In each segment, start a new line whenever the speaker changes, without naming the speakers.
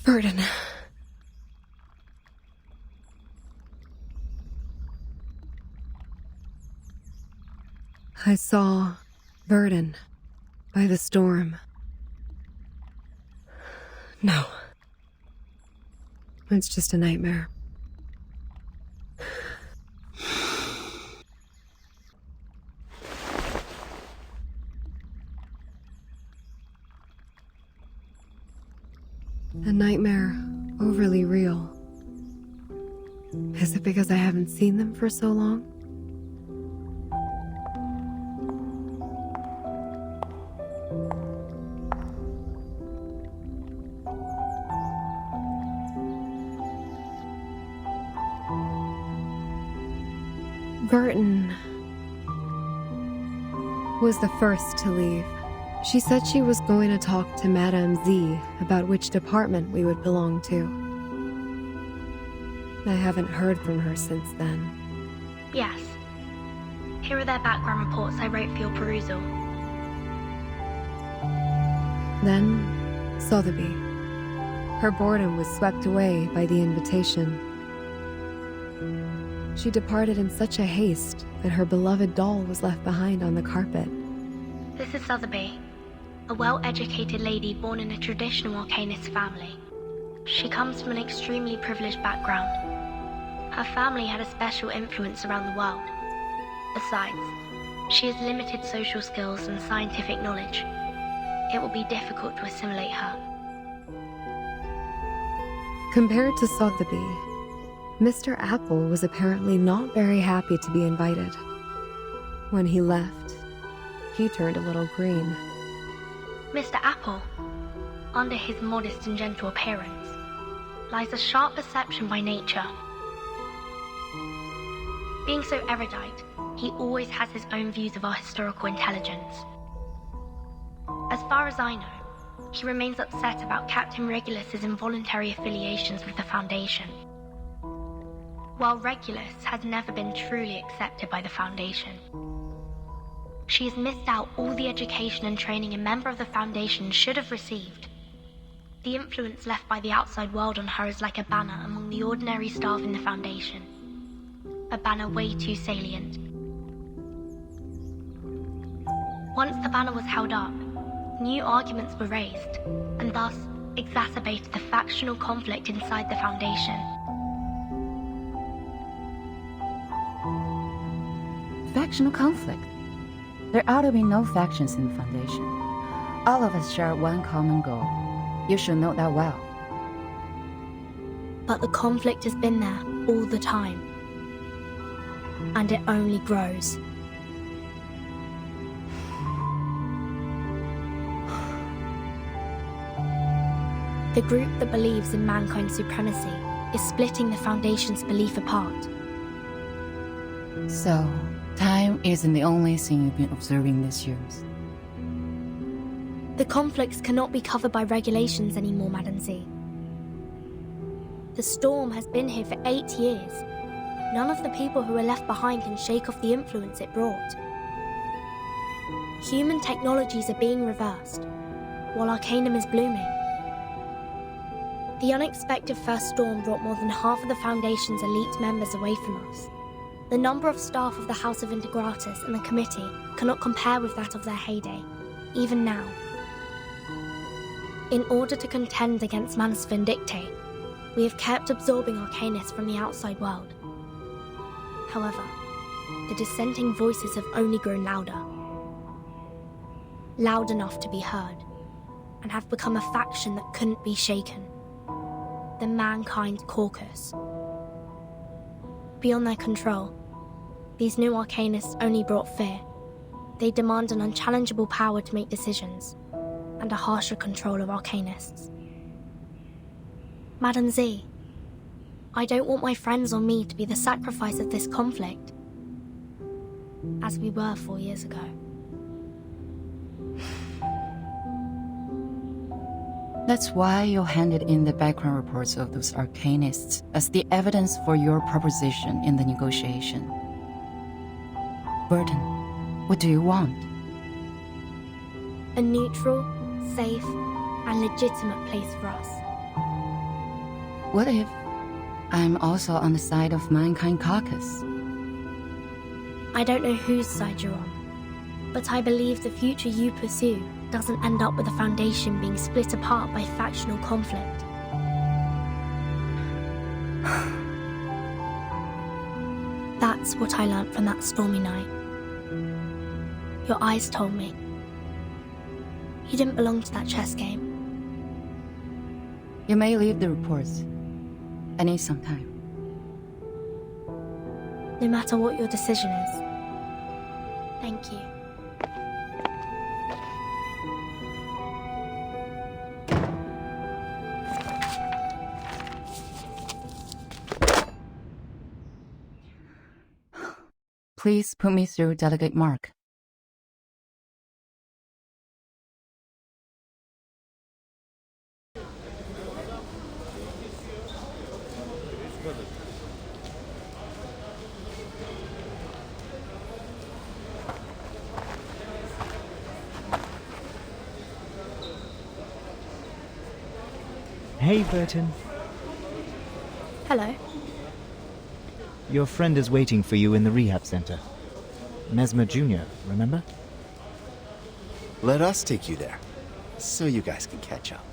Vertin. I saw Vertin by the storm. No. It's just a nightmare. A nightmare overly real. Is it because I haven't seen them for so long? Vertin was the first to leave. She said she was going to talk to Madame Z about which department we would belong to. I haven't heard from her since then.
Yes. Here are their background reports I wrote for your perusal.
Then, Sotheby. Her boredom was swept away by the invitation. She departed in such a haste that her beloved doll was left behind on the carpet.
This is Sotheby, a well-educated lady born in a traditional Arcanist family. She comes from an extremely privileged background. Her family had a special influence around the world. Besides, she has limited social skills and scientific knowledge. It will be difficult to assimilate her.
Compared to Sotheby, Mr. Apple was apparently not very happy to be invited. When he left, he turned a little green.
Mr. Apple, under his modest and gentle appearance, lies a sharp perception by nature. Being so erudite, he always has his own views of our historical intelligence. As far as I know, he remains upset about Captain Regulus's involuntary affiliations with the Foundation. While Regulus has never been truly accepted by the Foundation, she has missed out all the education and training a member of the Foundation should have received. The influence left by the outside world on her is like a banner among the ordinary staff in the Foundation. A banner way too salient. Once the banner was held up, new arguments were raised, and thus exacerbated the factional conflict inside the Foundation.
Factional conflict? There ought to be no factions in the Foundation. All of us share one common goal. You should know that well.
But the conflict has been there all the time. And it only grows. The group that believes in mankind's supremacy is splitting the Foundation's belief apart.
So, time isn't the only thing you've been observing these years.
The conflicts cannot be covered by regulations anymore, Madame Z. The storm has been here for 8 years. None of the people who are left behind can shake off the influence it brought. Human technologies are being reversed, while Arcanum is blooming. The unexpected first storm brought more than half of the Foundation's elite members away from us. The number of staff of the House of Integratus and the Committee cannot compare with that of their heyday, even now. In order to contend against Manus Vindictae, we have kept absorbing Arcanists from the outside world. However, the dissenting voices have only grown louder. Loud enough to be heard, and have become a faction that couldn't be shaken. The Mankind Caucus. Beyond their control, these new Arcanists only brought fear. They demand an unchallengeable power to make decisions, and a harsher control of Arcanists. Madame Z, I don't want my friends or me to be the sacrifice of this conflict, as we were 4 years ago.
That's why you handed in the background reports of those Arcanists as the evidence for your proposition in the negotiation. Vertin, what do you want?
A neutral, safe, and legitimate place for us.
What if I'm also on the side of Mankind Caucus?
I don't know whose side you're on, but I believe the future you pursue doesn't end up with the Foundation being split apart by factional conflict. That's what I learnt from that stormy night. Your eyes told me. You didn't belong to that chess game.
You may leave the reports. I need some time.
No matter what your decision is. Thank you.
Please put me through Delegate Mark.
Hey, Vertin.
Hello.
Your friend is waiting for you in the rehab center. Mesmer Jr., remember?
Let us take you there, so you guys can catch up.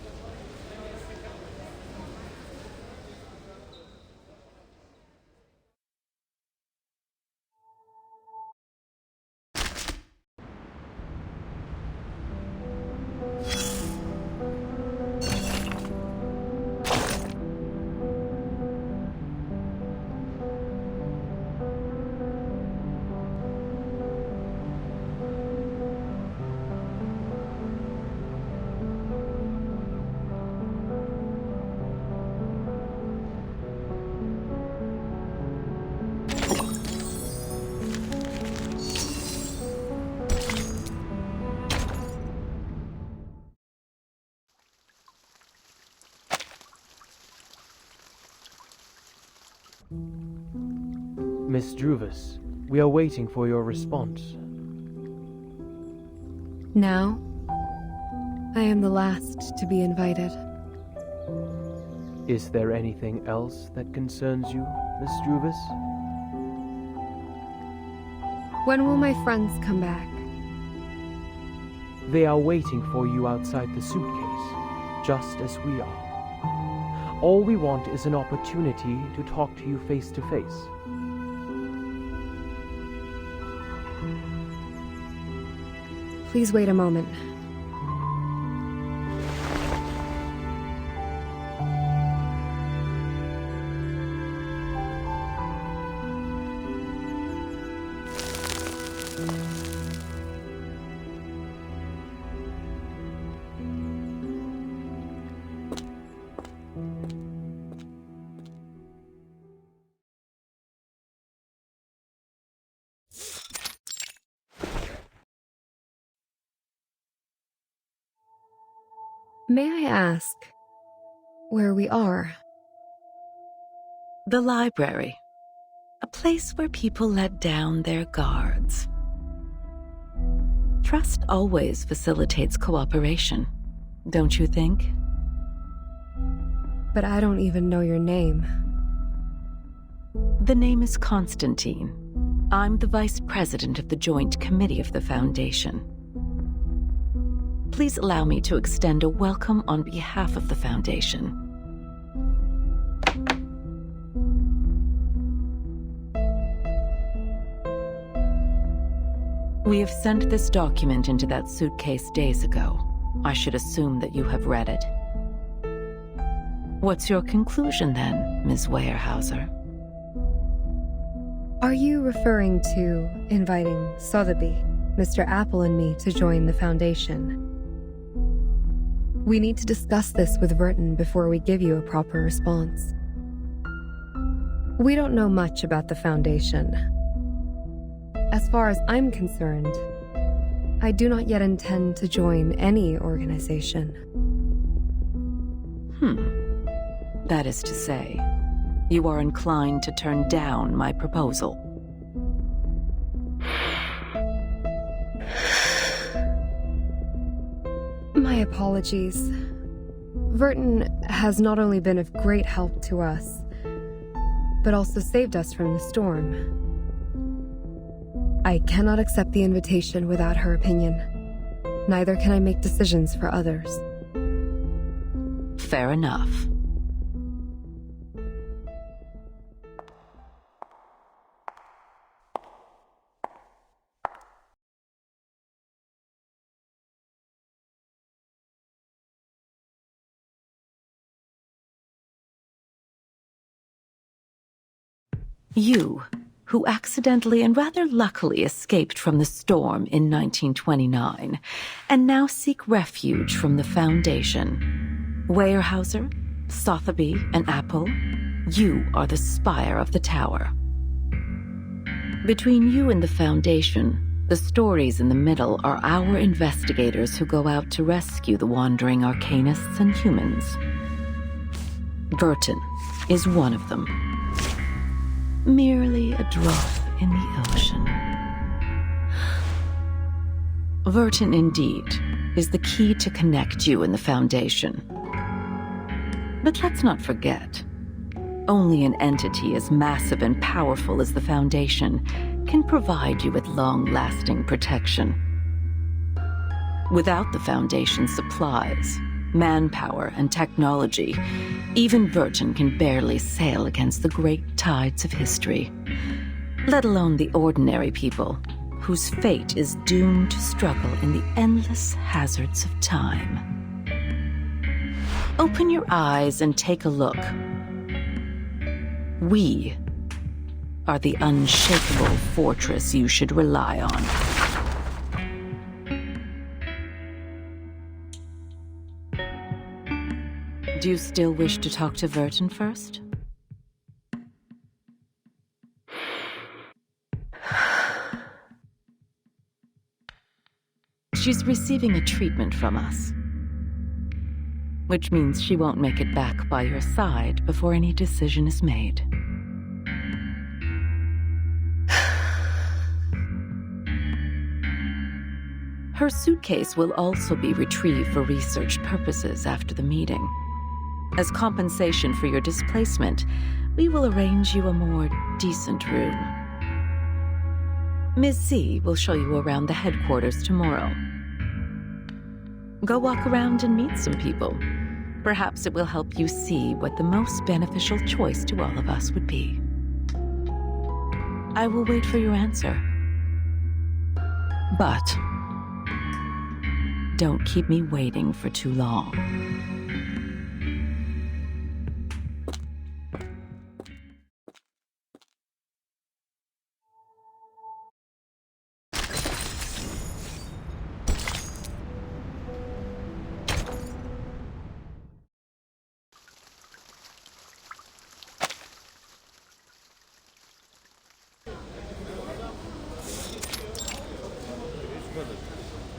Miss Druvis, we are waiting for your response.
Now, I am the last to be invited.
Is there anything else that concerns you, Miss Druvis?
When will my friends come back?
They are waiting for you outside the suitcase, just as we are. All we want is an opportunity to talk to you face to face.
Please wait a moment. May I ask where we are?
The library. A place where people let down their guards. Trust always facilitates cooperation, don't you think?
But I don't even know your name.
The name is Constantine. I'm the Vice President of the Joint Committee of the Foundation. Please allow me to extend a welcome on behalf of the Foundation. We have sent this document into that suitcase days ago. I should assume that you have read it. What's your conclusion then, Ms. Weyerhaeuser?
Are you referring to inviting Sotheby, Mr. Apple and me to join the Foundation? We need to discuss this with Vertin before we give you a proper response. We don't know much about the Foundation. As far as I'm concerned, I do not yet intend to join any organization.
That is to say, you are inclined to turn down my proposal.
My apologies. Vertin has not only been of great help to us, but also saved us from the storm. I cannot accept the invitation without her opinion. Neither can I make decisions for others.
Fair enough. You, who accidentally and rather luckily escaped from the storm in 1929, and now seek refuge from the Foundation. Weyerhaeuser, Sotheby, and Apple, you are the spire of the tower. Between you and the Foundation, the stories in the middle are our investigators who go out to rescue the wandering arcanists and humans. Vertin is one of them. Merely a drop in the ocean. Vertin, indeed, is the key to connect you and the Foundation. But let's not forget, only an entity as massive and powerful as the Foundation can provide you with long-lasting protection. Without the Foundation's supplies, manpower, and technology, even Vertin can barely sail against the great tides of history, let alone the ordinary people whose fate is doomed to struggle in the endless hazards of time. Open your eyes and take a look. We are the unshakable fortress you should rely on. Do you still wish to talk to Vertin first? She's receiving a treatment from us, which means she won't make it back by your side before any decision is made. Her suitcase will also be retrieved for research purposes after the meeting. As compensation for your displacement, we will arrange you a more decent room. Ms. Z will show you around the headquarters tomorrow. Go walk around and meet some people. Perhaps it will help you see what the most beneficial choice to all of us would be. I will wait for your answer. But don't keep me waiting for too long.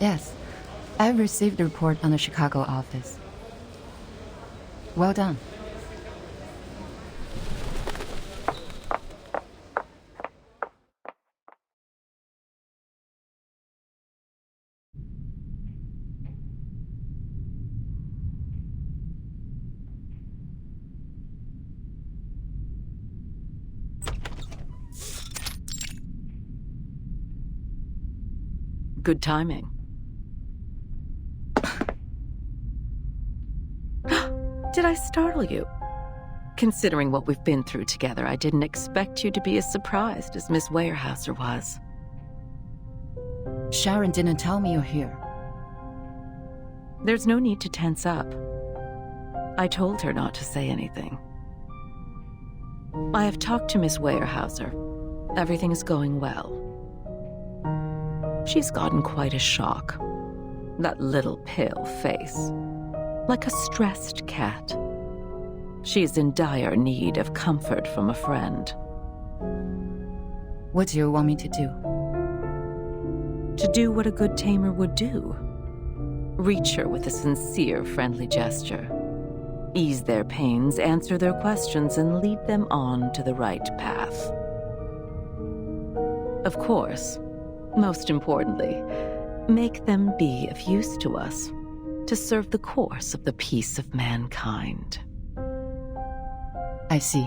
Yes, I've received the report on the Chicago office. Well done.
Good timing. Did I startle you? Considering what we've been through together, I didn't expect you to be as surprised as Miss Weyerhaeuser was.
Sharon didn't tell me you're here.
There's no need to tense up. I told her not to say anything. I have talked to Miss Weyerhaeuser. Everything is going well. She's gotten quite a shock. That little pale face. Like a stressed cat. She is in dire need of comfort from a friend.
What do you want me to do?
To do what a good tamer would do. Reach her with a sincere, friendly gesture. Ease their pains, answer their questions, and lead them on to the right path. Of course, most importantly, make them be of use to us. to serve the course of the peace of mankind.
I see.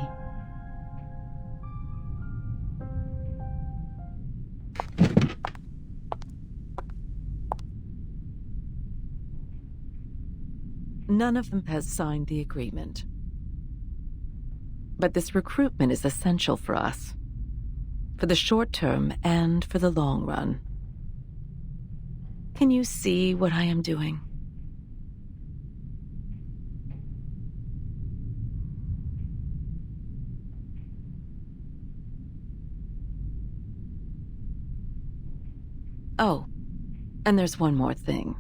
None of them has signed the agreement. But this recruitment is essential for us, for the short term and for the long run. Can you see what I am doing? Oh, and there's one more thing.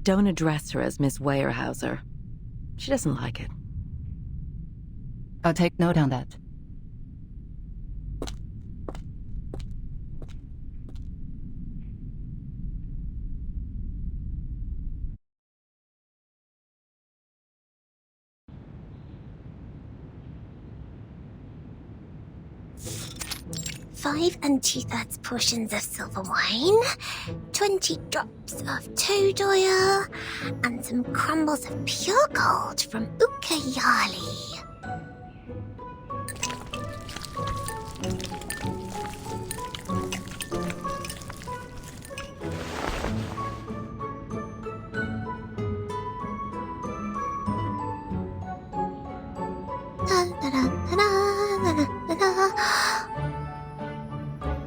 Don't address her as Miss Weyerhaeuser. She doesn't like it.
I'll take note on that.
Five 2/3 portions of silver wine, 20 drops of toad oil, and some crumbles of pure gold from Ucayali.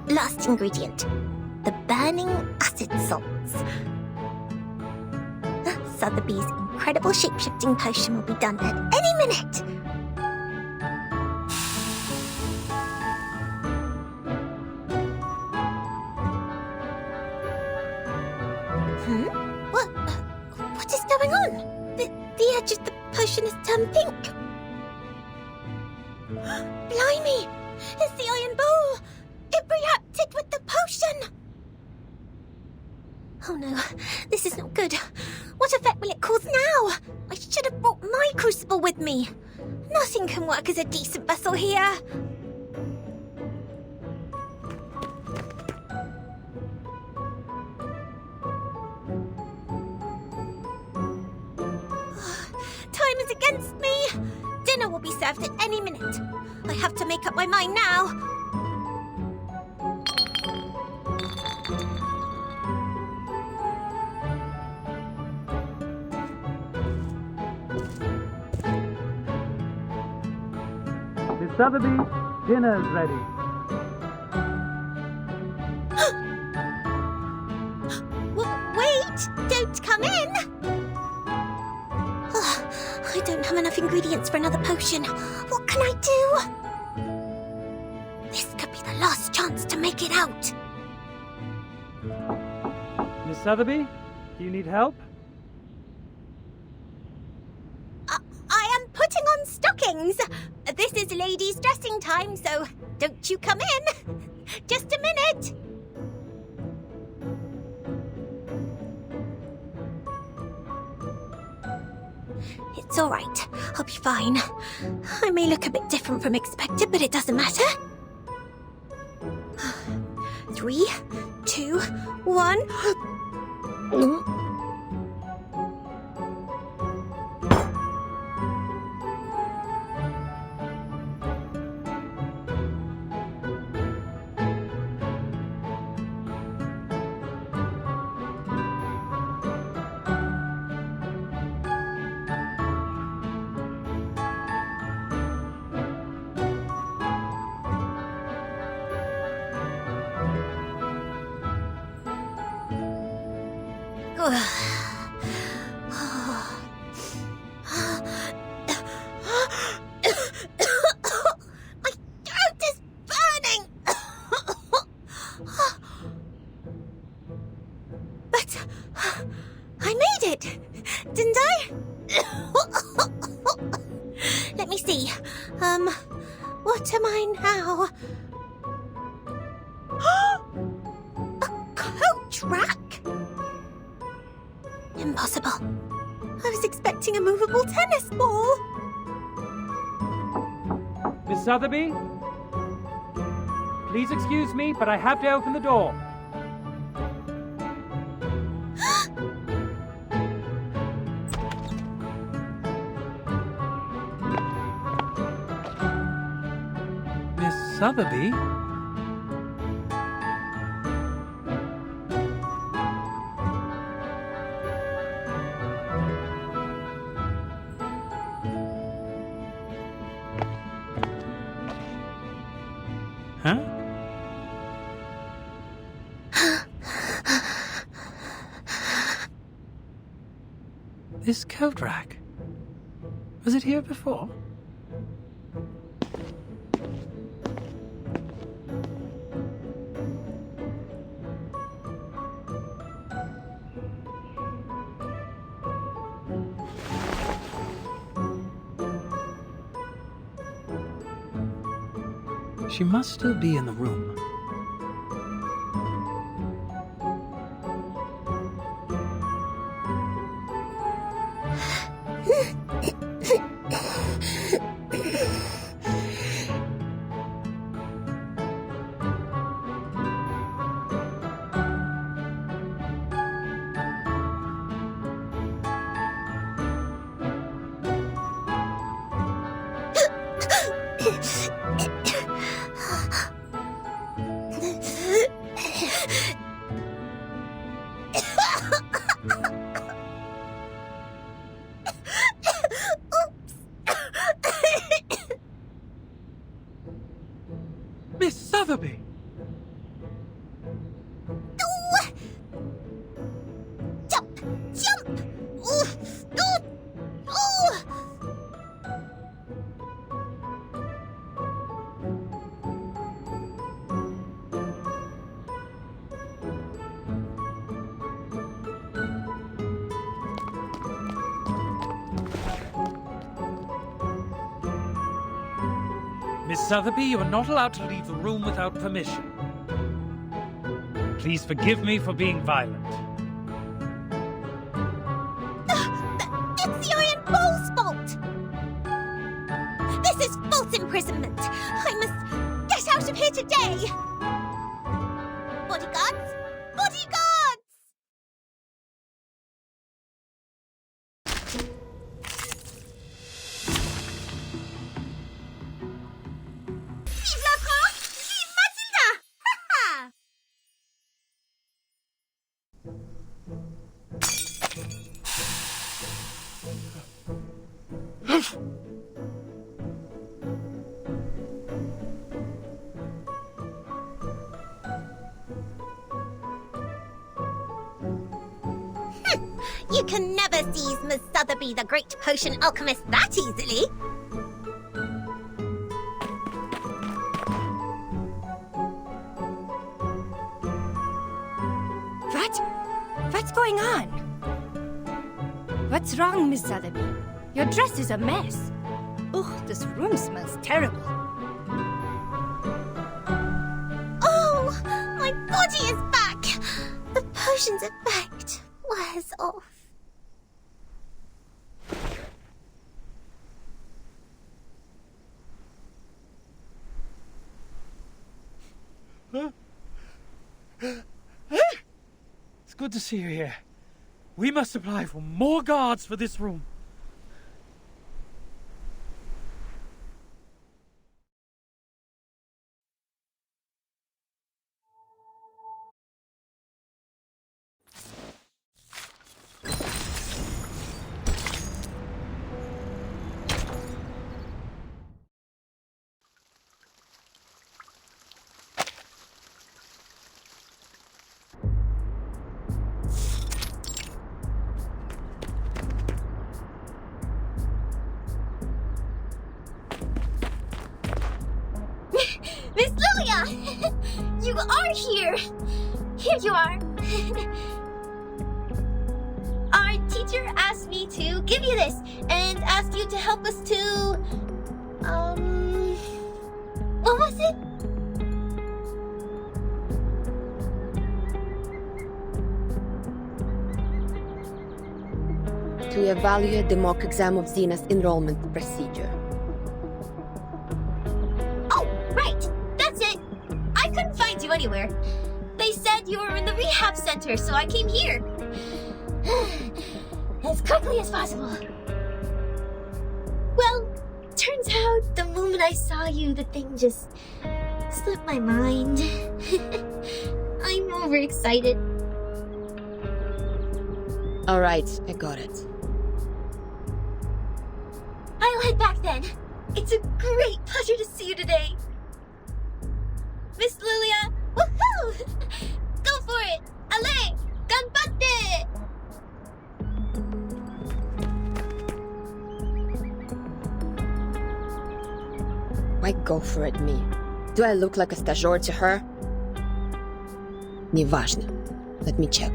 Last ingredient, the burning acid salts. Sotheby's incredible shape-shifting potion will be done at any minute. What is going on? The edge of the potion has turned pink. Blimey! It's the iron bowl! It reacted with the potion! Oh no, this is not good. What effect will it cause now? I should have brought my crucible with me. Nothing can work as a decent vessel here. Time is against me. Dinner will be served at any minute. I have to make up my mind now.
Miss Sotheby, dinner's ready.
Wait! Don't come in! I don't have enough ingredients for another potion. What can I do? This could be the last chance to make it out.
Miss Sotheby, do you need help?
I am putting on stockings. This is ladies' dressing time, so don't you come in. Just a minute. It's all right. I'll be fine. I may look a bit different from expected, but it doesn't matter. 3, 2, 1. My throat is burning. But I made it, didn't I? Let me see. What am I now? A coach rack? Impossible. I was expecting a movable tennis ball.
Miss Sotheby? Please excuse me, but I have to open the door. Sotheby? Huh? This coat rack. Was it here before? She must still be in the room. Miss Sotheby!
Jump! Jump! Ooh! Ooh! Ooh!
Miss Sotheby, you are not allowed to leave the room without permission. Please forgive me for being violent.
It's the Iron Bowl's fault! This is false imprisonment! I must get out of here today! Bodyguards! Bodyguards! Vive la France! Vive Matilda! Ha ha! You can never seize Miss Sotheby, the great potion alchemist, that easily.
What's going on? What's wrong, Miss Sotheby? Your dress is a mess. Ugh, this room smells terrible.
Oh, my body is back. The potion's effect wears off.
It's good to see you here. We must apply for more guards for this room.
Miss Lilia! You are here! Here you are. Our teacher asked me to give you this and asked you to help us to... what was it?
To evaluate the mock exam of Xena's enrollment procedure.
Oh, right! That's it! I couldn't find you anywhere. They said you were in the rehab center, so I came here. As quickly as possible. Well, turns out the moment I saw you, the thing just slipped my mind. I'm overexcited.
Alright, I got it.
I'll head back then. It's a great pleasure to see you today. Miss Lilia, woohoo! Go for it! Ale! Ganbatte!
Why go for it, me? Do I look like a stagiaire to her? Неважно. Let me check.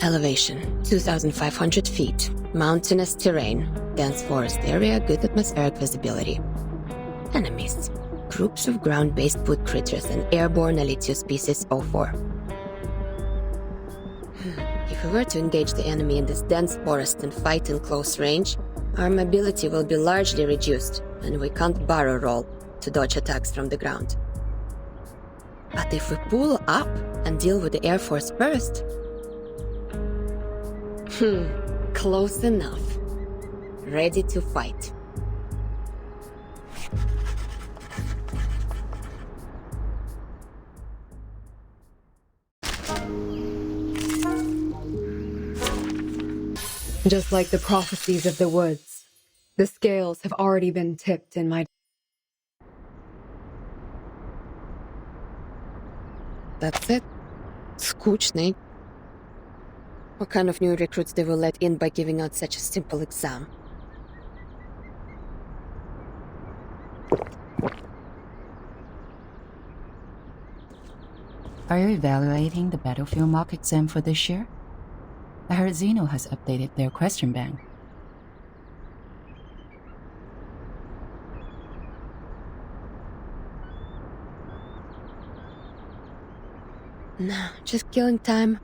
Elevation, 2,500 feet. Mountainous terrain. Dense forest area, good atmospheric visibility. Enemies. Groups of ground-based wood critters and airborne Elitio species 04. If we were to engage the enemy in this dense forest and fight in close range, our mobility will be largely reduced, and we can't barrel roll to dodge attacks from the ground. But if we pull up and deal with the Air Force first... close enough. Ready to fight.
Just like the prophecies of the woods, the scales have already been tipped in my...
That's it. Skучный. What kind of new recruits they will let in by giving out such a simple exam?
Are you evaluating the battlefield mock exam for this year? I heard Zeno has updated their question bank.
No, just killing time.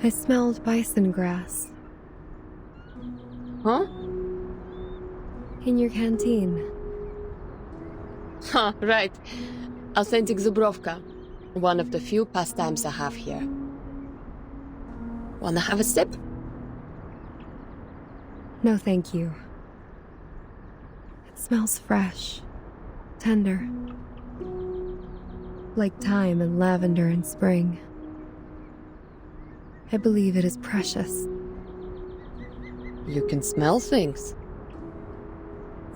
I smelled bison grass.
Huh?
In your canteen.
Huh, right. Authentic Zubrovka. One of the few pastimes I have here. Wanna have a sip?
No, thank you. It smells fresh, tender. Like thyme and lavender in spring. I believe it is precious.
You can smell things.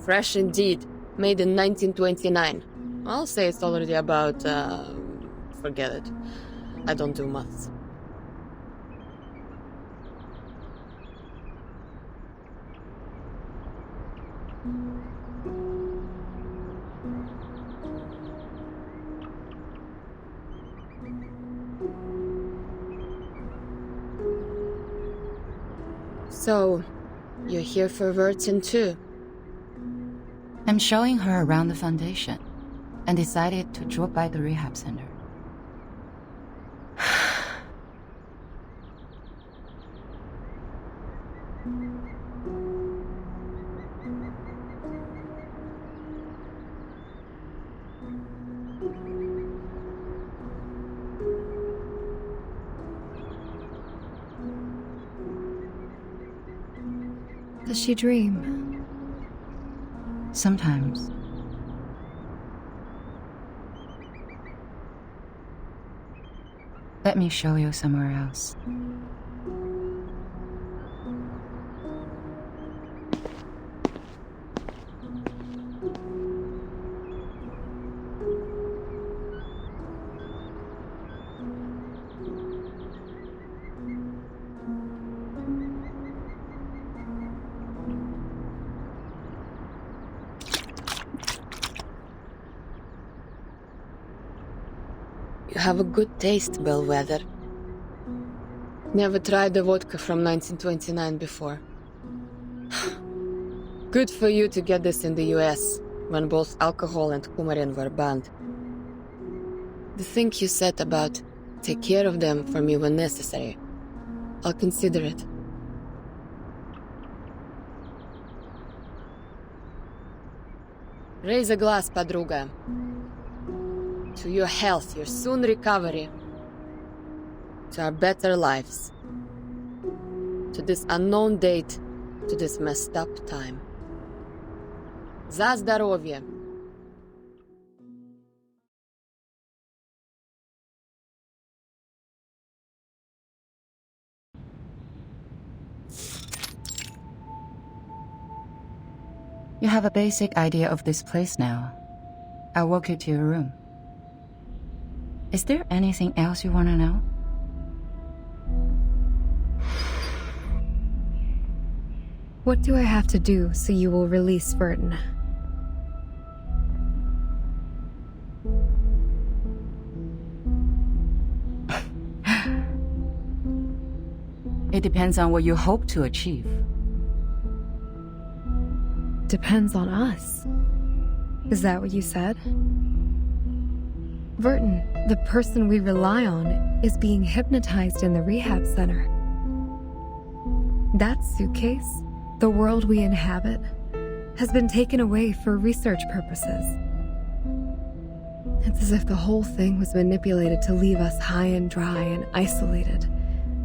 Fresh indeed. Made in 1929. I'll say it's already about, forget it. I don't do maths. So, you're here for Vertin too?
I'm showing her around the Foundation and decided to drop by the rehab center.
Does she dream?
Sometimes. Let me show you somewhere else.
You have a good taste, Bellwether. Never tried the vodka from 1929 before. Good for you to get this in the US, when both alcohol and coumarin were banned. The thing you said about take care of them for me when necessary, I'll consider it. Raise a glass, подруга. To your health, your soon recovery. To our better lives. To this unknown date, to this messed up time. За здоровье!
You have a basic idea of this place now. I'll walk you to your room. Is there anything else you want to know?
What do I have to do so you will release Vertin?
It depends on what you hope to achieve.
Depends on us. Is that what you said? Vertin, the person we rely on, is being hypnotized in the rehab center. That suitcase, the world we inhabit, has been taken away for research purposes. It's as if the whole thing was manipulated to leave us high and dry and isolated,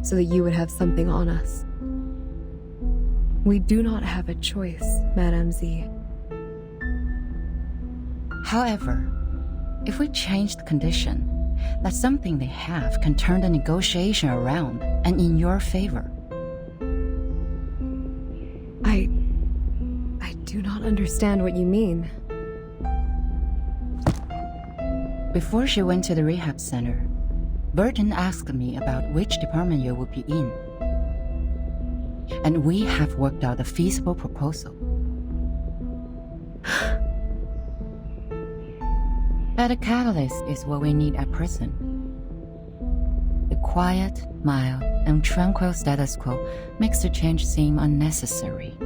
so that you would have something on us. We do not have a choice, Madame Z.
However, if we change the condition, that something they have can turn the negotiation around and in your favor.
I do not understand what you mean.
Before she went to the rehab center, Vertin asked me about which department you would be in. And we have worked out a feasible proposal. But a catalyst is what we need at present. The quiet, mild, and tranquil status quo makes the change seem unnecessary.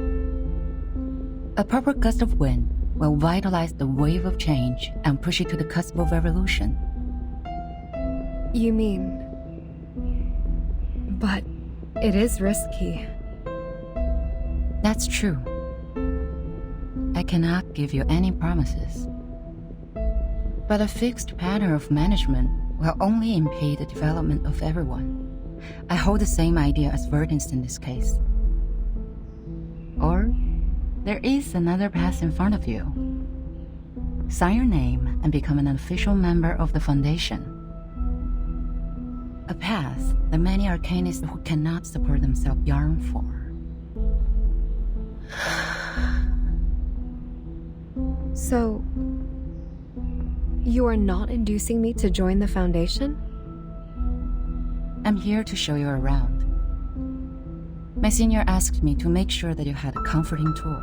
A proper gust of wind will vitalize the wave of change and push it to the cusp of revolution.
You mean... But it is risky.
That's true. I cannot give you any promises. But a fixed pattern of management will only impede the development of everyone. I hold the same idea as Vertin's in this case. Or, there is another path in front of you. Sign your name and become an official member of the Foundation. A path that many arcanists who cannot support themselves yearn for.
So, you are not inducing me to join the Foundation?
I'm here to show you around. My senior asked me to make sure that you had a comforting tour.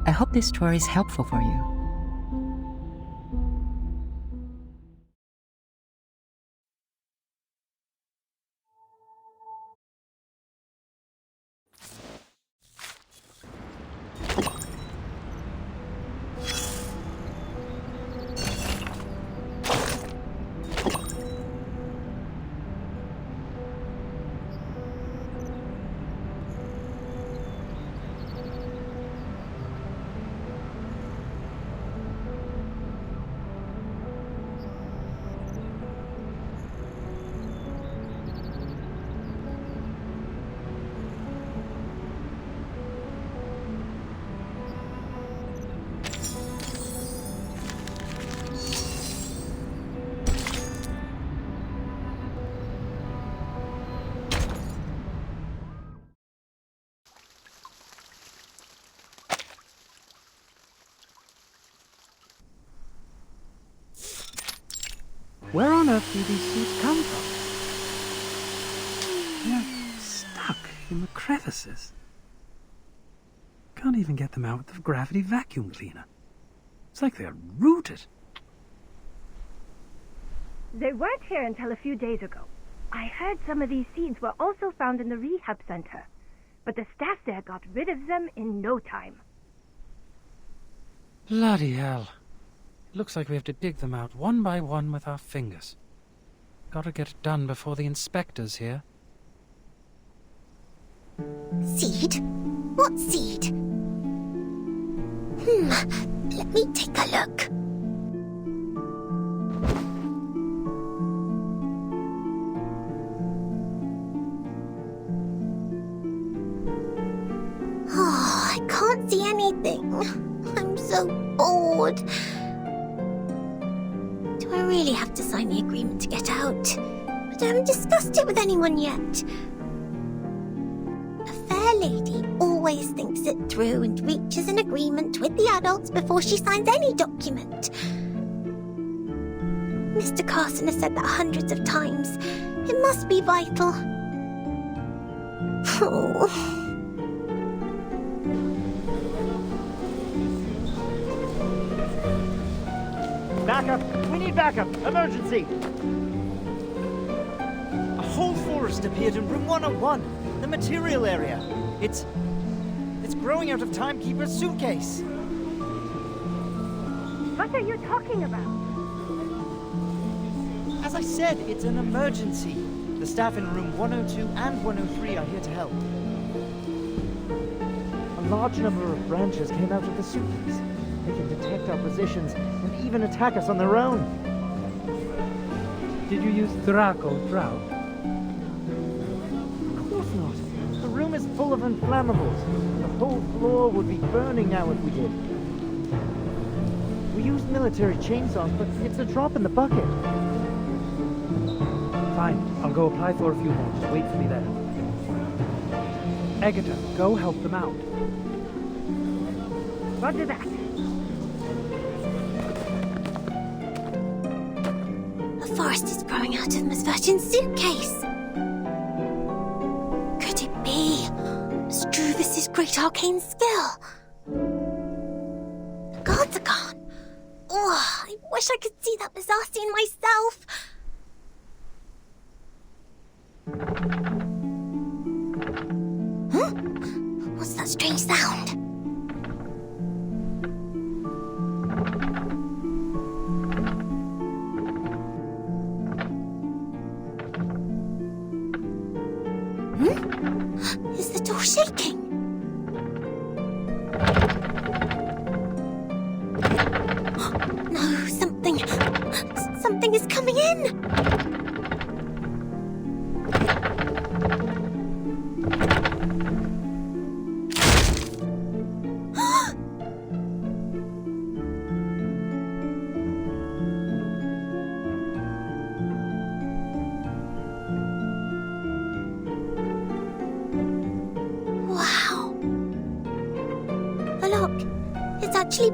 I hope this tour is helpful for you.
Where on earth do these suits come from? They're stuck in the crevices. Can't even get them out with the gravity vacuum cleaner. It's like they're rooted.
They weren't here until a few days ago. I heard some of these seeds were also found in the rehab center, but the staff there got rid of them in no time.
Bloody hell. It looks like we have to dig them out one by one with our fingers. Gotta get it done before the inspector's here.
Seed? What seed? Let me take a look. Oh, I can't see anything. I'm so bored. Do I really have to sign the agreement to get out? But I haven't discussed it with anyone yet. A fair lady always thinks it through and reaches an agreement with the adults before she signs any document. Mr. Carson has said that hundreds of times. It must be vital. Oh.
Backup! We need backup! Emergency! A whole forest appeared in room 101, the material area. It's growing out of Timekeeper's suitcase.
What are you talking about?
As I said, it's an emergency. The staff in room 102 and 103 are here to help. A large number of branches came out of the suitcase. They can detect our positions and even attack us on their own.
Did you use Draco Drought?
Of course not. The room is full of inflammables. The whole floor would be burning now if we did. We used military chainsaws, but it's a drop in the bucket.
Fine, I'll go apply for a few more. Just wait for me there. Agatha, go help them out.
Roger that.
A forest is growing out of Miss Vertin's suitcase. Could it be Druvis's great arcane skill? The guards are gone. Oh, I wish I could see that bizarre scene myself. Huh? What's that strange sound? Is the door shaking? No, something is coming in.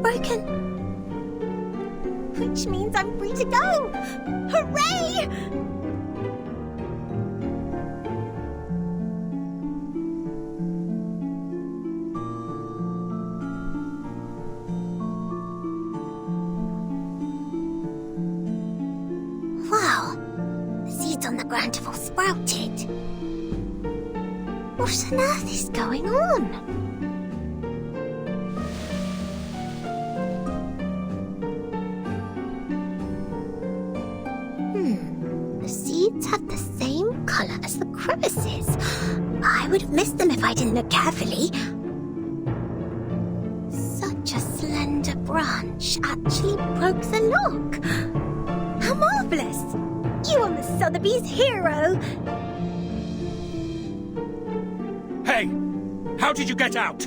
Broken. Which means I'm free to go! Hooray! Wow, the seeds on the ground have all sprouted. What on earth is going on? Have the same color as the crevices. I would have missed them if I didn't look carefully. Such a slender branch actually broke the lock. How marvelous! You are Miss Sotheby's hero.
Hey! How did you get out?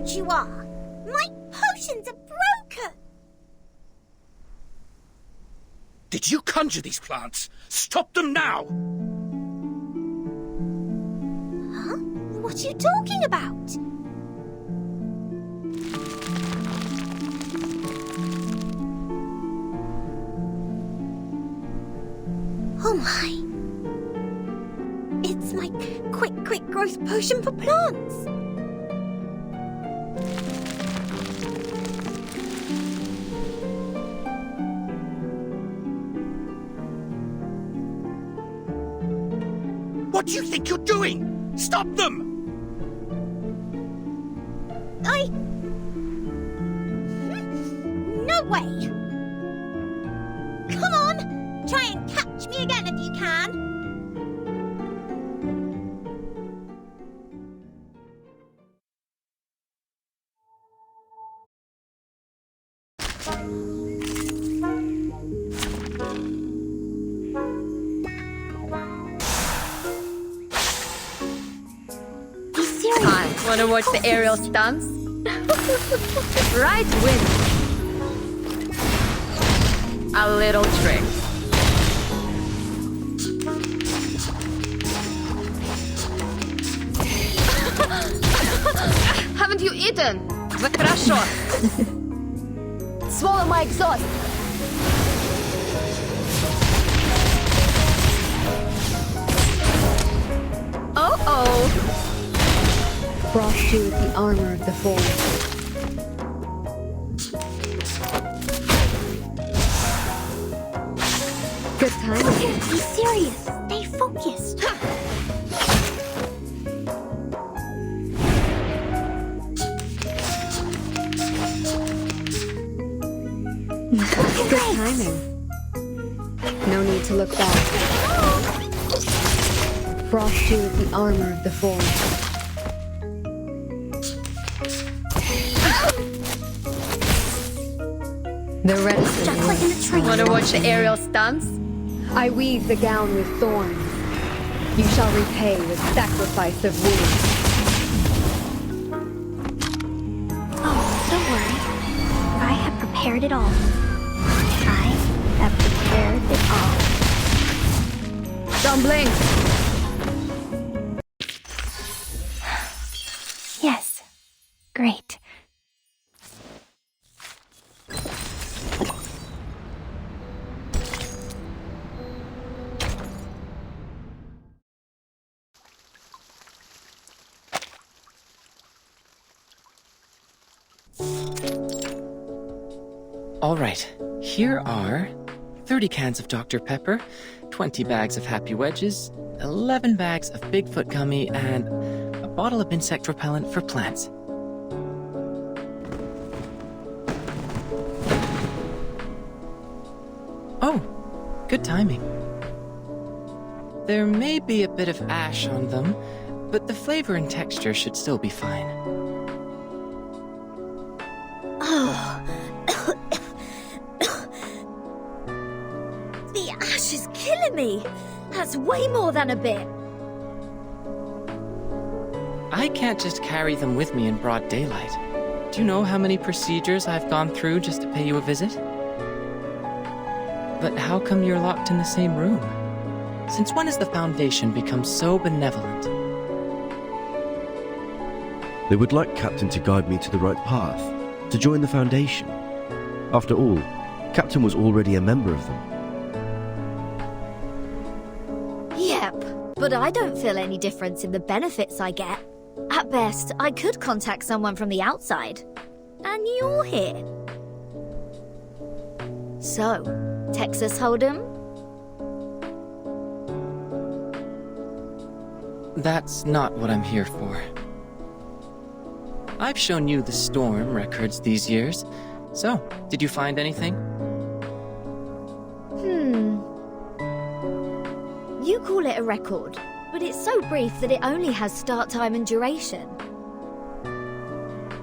You are. My potions are broken.
Did you conjure these plants? Stop them now!
Huh? What are you talking about? Oh my. It's my quick growth potion for plants.
What do you think you're doing? Stop them!
away! Come on! Try and catch me again if you can! Be serious!
Wanna watch the aerial stunts? Right win. A little trick. Haven't you eaten? Хорошо. Swallow my exhaust. Uh-oh.
Frost you with the armor of the forest. Good timing.
Be serious. Stay focused.
Good timing. No need to look back. Frost you with the armor of the forest. The reticent
Just like in the tree.
Wanna watch the aerial stunts?
I weave the gown with thorns. You shall repay with sacrifice of wounds.
Oh, don't worry. I have prepared it all. I have prepared it all.
Don't blink.
Yes. Great.
All right, here are 30 cans of Dr. Pepper, 20 bags of Happy Wedges, 11 bags of Bigfoot gummy, and a bottle of insect repellent for plants. Oh, good timing. There may be a bit of ash on them, but the flavor and texture should still be fine.
Oh. The ash is killing me. That's way more than a bit.
I can't just carry them with me in broad daylight. Do you know how many procedures I've gone through just to pay you a visit? But how come you're locked in the same room? Since when has the Foundation become so benevolent?
They would like Captain to guide me to the right path, to join the Foundation. After all, Captain was already a member of them.
Yep, but I don't feel any difference in the benefits I get. At best, I could contact someone from the outside. And you're here. So, Texas Hold'em?
That's not what I'm here for. I've shown you the storm records these years. So, did you find anything?
You call it a record, but it's so brief that it only has start time and duration.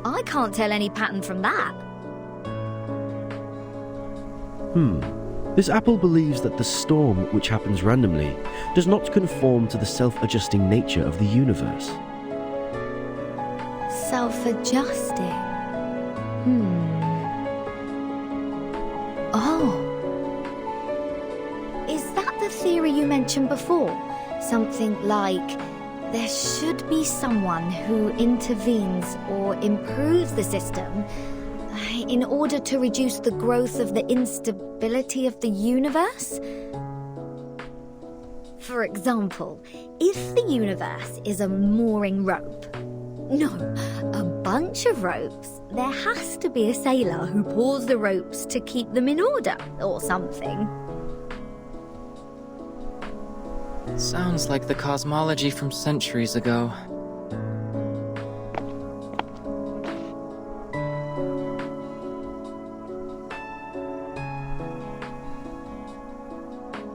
I can't tell any pattern from that.
This apple believes that the storm, which happens randomly, does not conform to the self-adjusting nature of the universe.
Self-adjusting. Oh. Is that the theory you mentioned before? Something like, there should be someone who intervenes or improves the system in order to reduce the growth of the instability of the universe? For example, if the universe is a mooring rope, no, a bunch of ropes, there has to be a sailor who pulls the ropes to keep them in order, or something.
Sounds like the cosmology from centuries ago.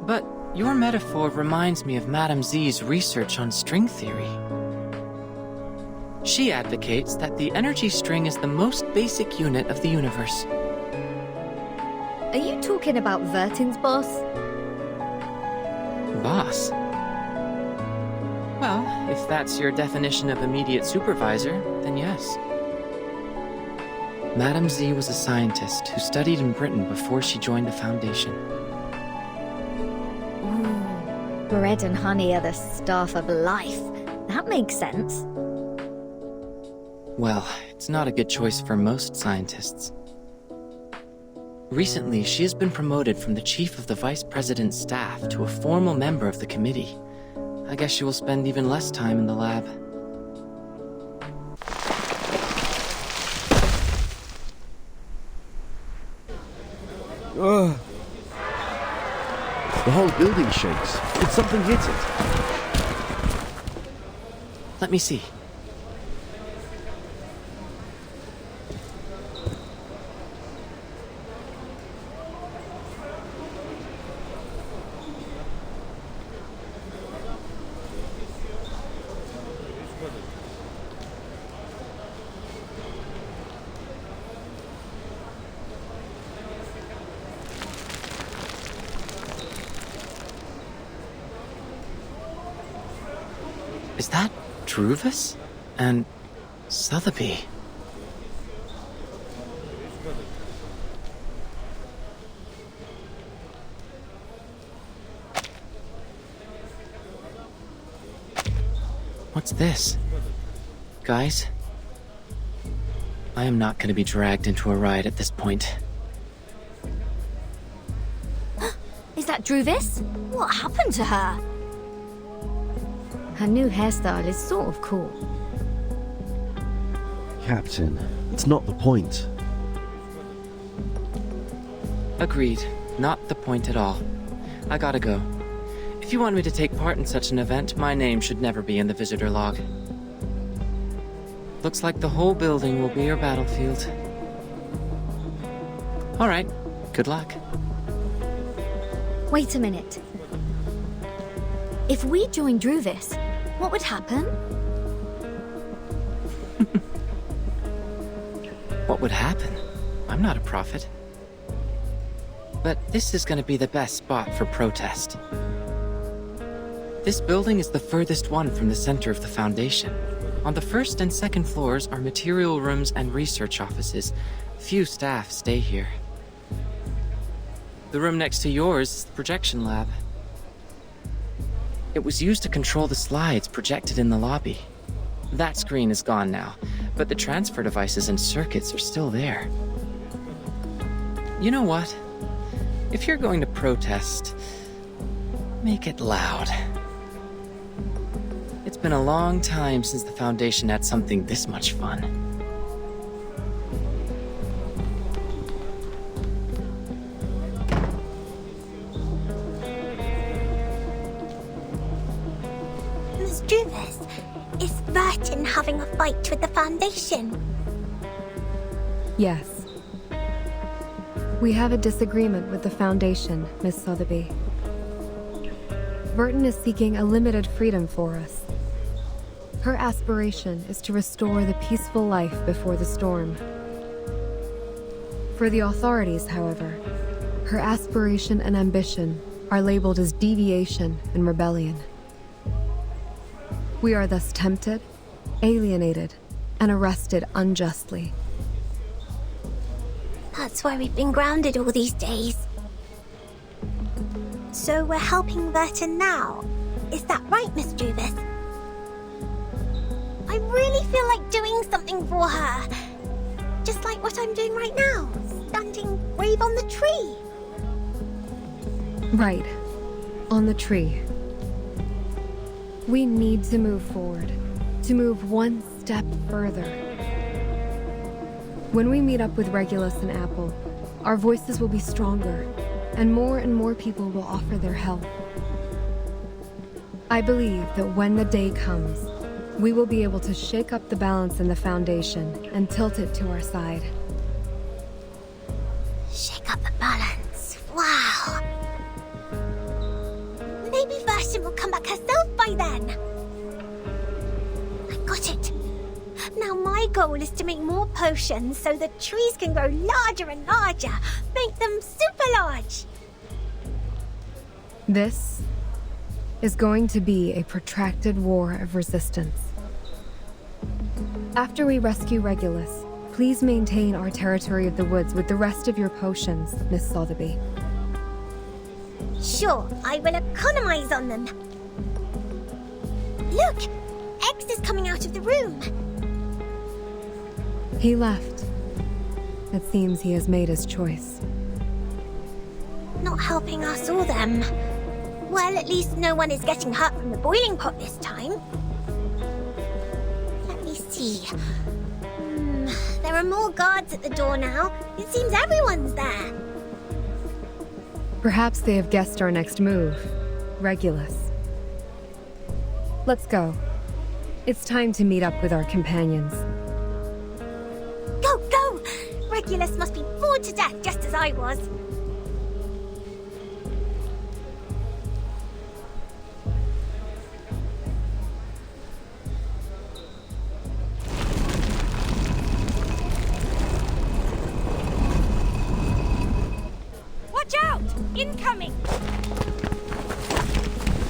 But your metaphor reminds me of Madame Z's research on string theory. She advocates that the energy string is the most basic unit of the universe.
Are you talking about Vertin's boss?
Boss? Well, if that's your definition of immediate supervisor, then yes. Madame Z was a scientist who studied in Britain before she joined the Foundation.
Ooh, bread and honey are the staff of life. That makes sense.
Well, it's not a good choice for most scientists. Recently, she has been promoted from the chief of the vice president's staff to a formal member of the committee. I guess she will spend even less time in the lab.
Ugh. The whole building shakes. Did something hit it?
Let me see. Is that Druvis? And Sotheby? What's this? Guys? I am not going to be dragged into a ride at this point.
Is that Druvis? What happened to her? Her new hairstyle is sort of cool.
Captain, it's not the point.
Agreed. Not the point at all. I gotta go. If you want me to take part in such an event, my name should never be in the visitor log. Looks like the whole building will be your battlefield. Alright, good luck.
Wait a minute. If we join Druvis, what would happen?
What would happen? I'm not a prophet. But this is gonna be the best spot for protest. This building is the furthest one from the center of the Foundation. On the first and second floors are material rooms and research offices. Few staff stay here. The room next to yours is the projection lab. It was used to control the slides projected in the lobby. That screen is gone now, but the transfer devices and circuits are still there. You know what? If you're going to protest, make it loud. It's been a long time since the Foundation had something this much fun.
Miss Druvis, is Vertin having a fight with the Foundation?
Yes. We have a disagreement with the Foundation, Miss Sotheby. Vertin is seeking a limited freedom for us. Her aspiration is to restore the peaceful life before the storm. For the authorities, however, her aspiration and ambition are labeled as deviation and rebellion. We are thus tempted, alienated, and arrested unjustly.
That's why we've been grounded all these days. So we're helping Vertin now. Is that right, Miss Druvis? I really feel like doing something for her. Just like what I'm doing right now, standing brave on the tree.
Right. On the tree. We need to move forward. To move one step further. When we meet up with Regulus and Apple, our voices will be stronger, and more people will offer their help. I believe that when the day comes, we will be able to shake up the balance in the Foundation and tilt it to our side.
Shake up the balance. Wow. goal is to make more potions so the trees can grow larger and larger. Make them super large.
This is going to be a protracted war of resistance. After we rescue Regulus, please maintain our territory of the woods with the rest of your potions, Miss Sotheby.
Sure, I will economize on them. Look! X is coming out of the room.
He left. It seems he has made his choice.
Not helping us or them. Well, at least no one is getting hurt from the boiling pot this time. Let me see. There are more guards at the door now. It seems everyone's there.
Perhaps they have guessed our next move. Regulus. Let's go. It's time to meet up with our companions.
Go, go! Regulus must be bored to death just as I was.
Watch out! Incoming!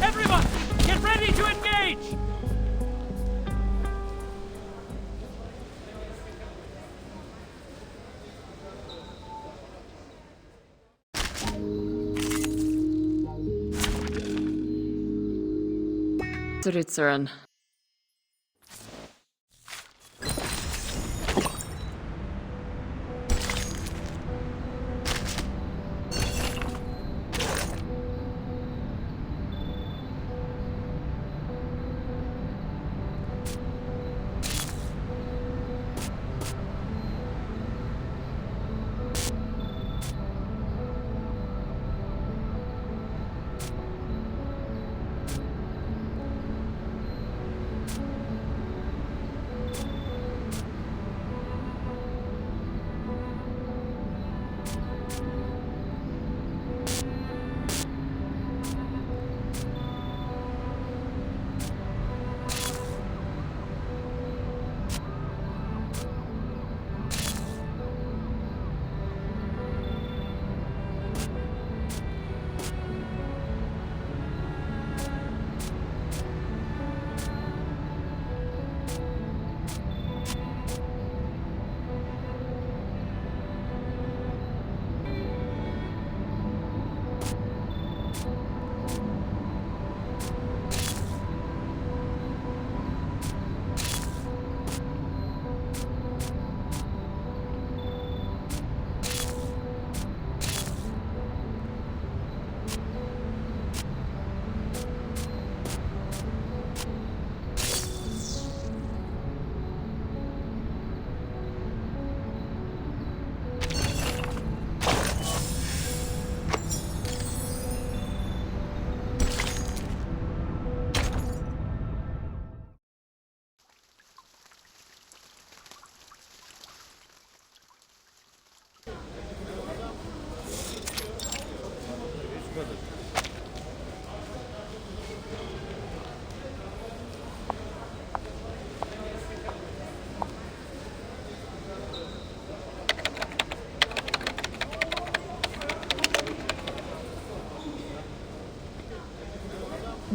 Everyone, get ready to engage!
To return.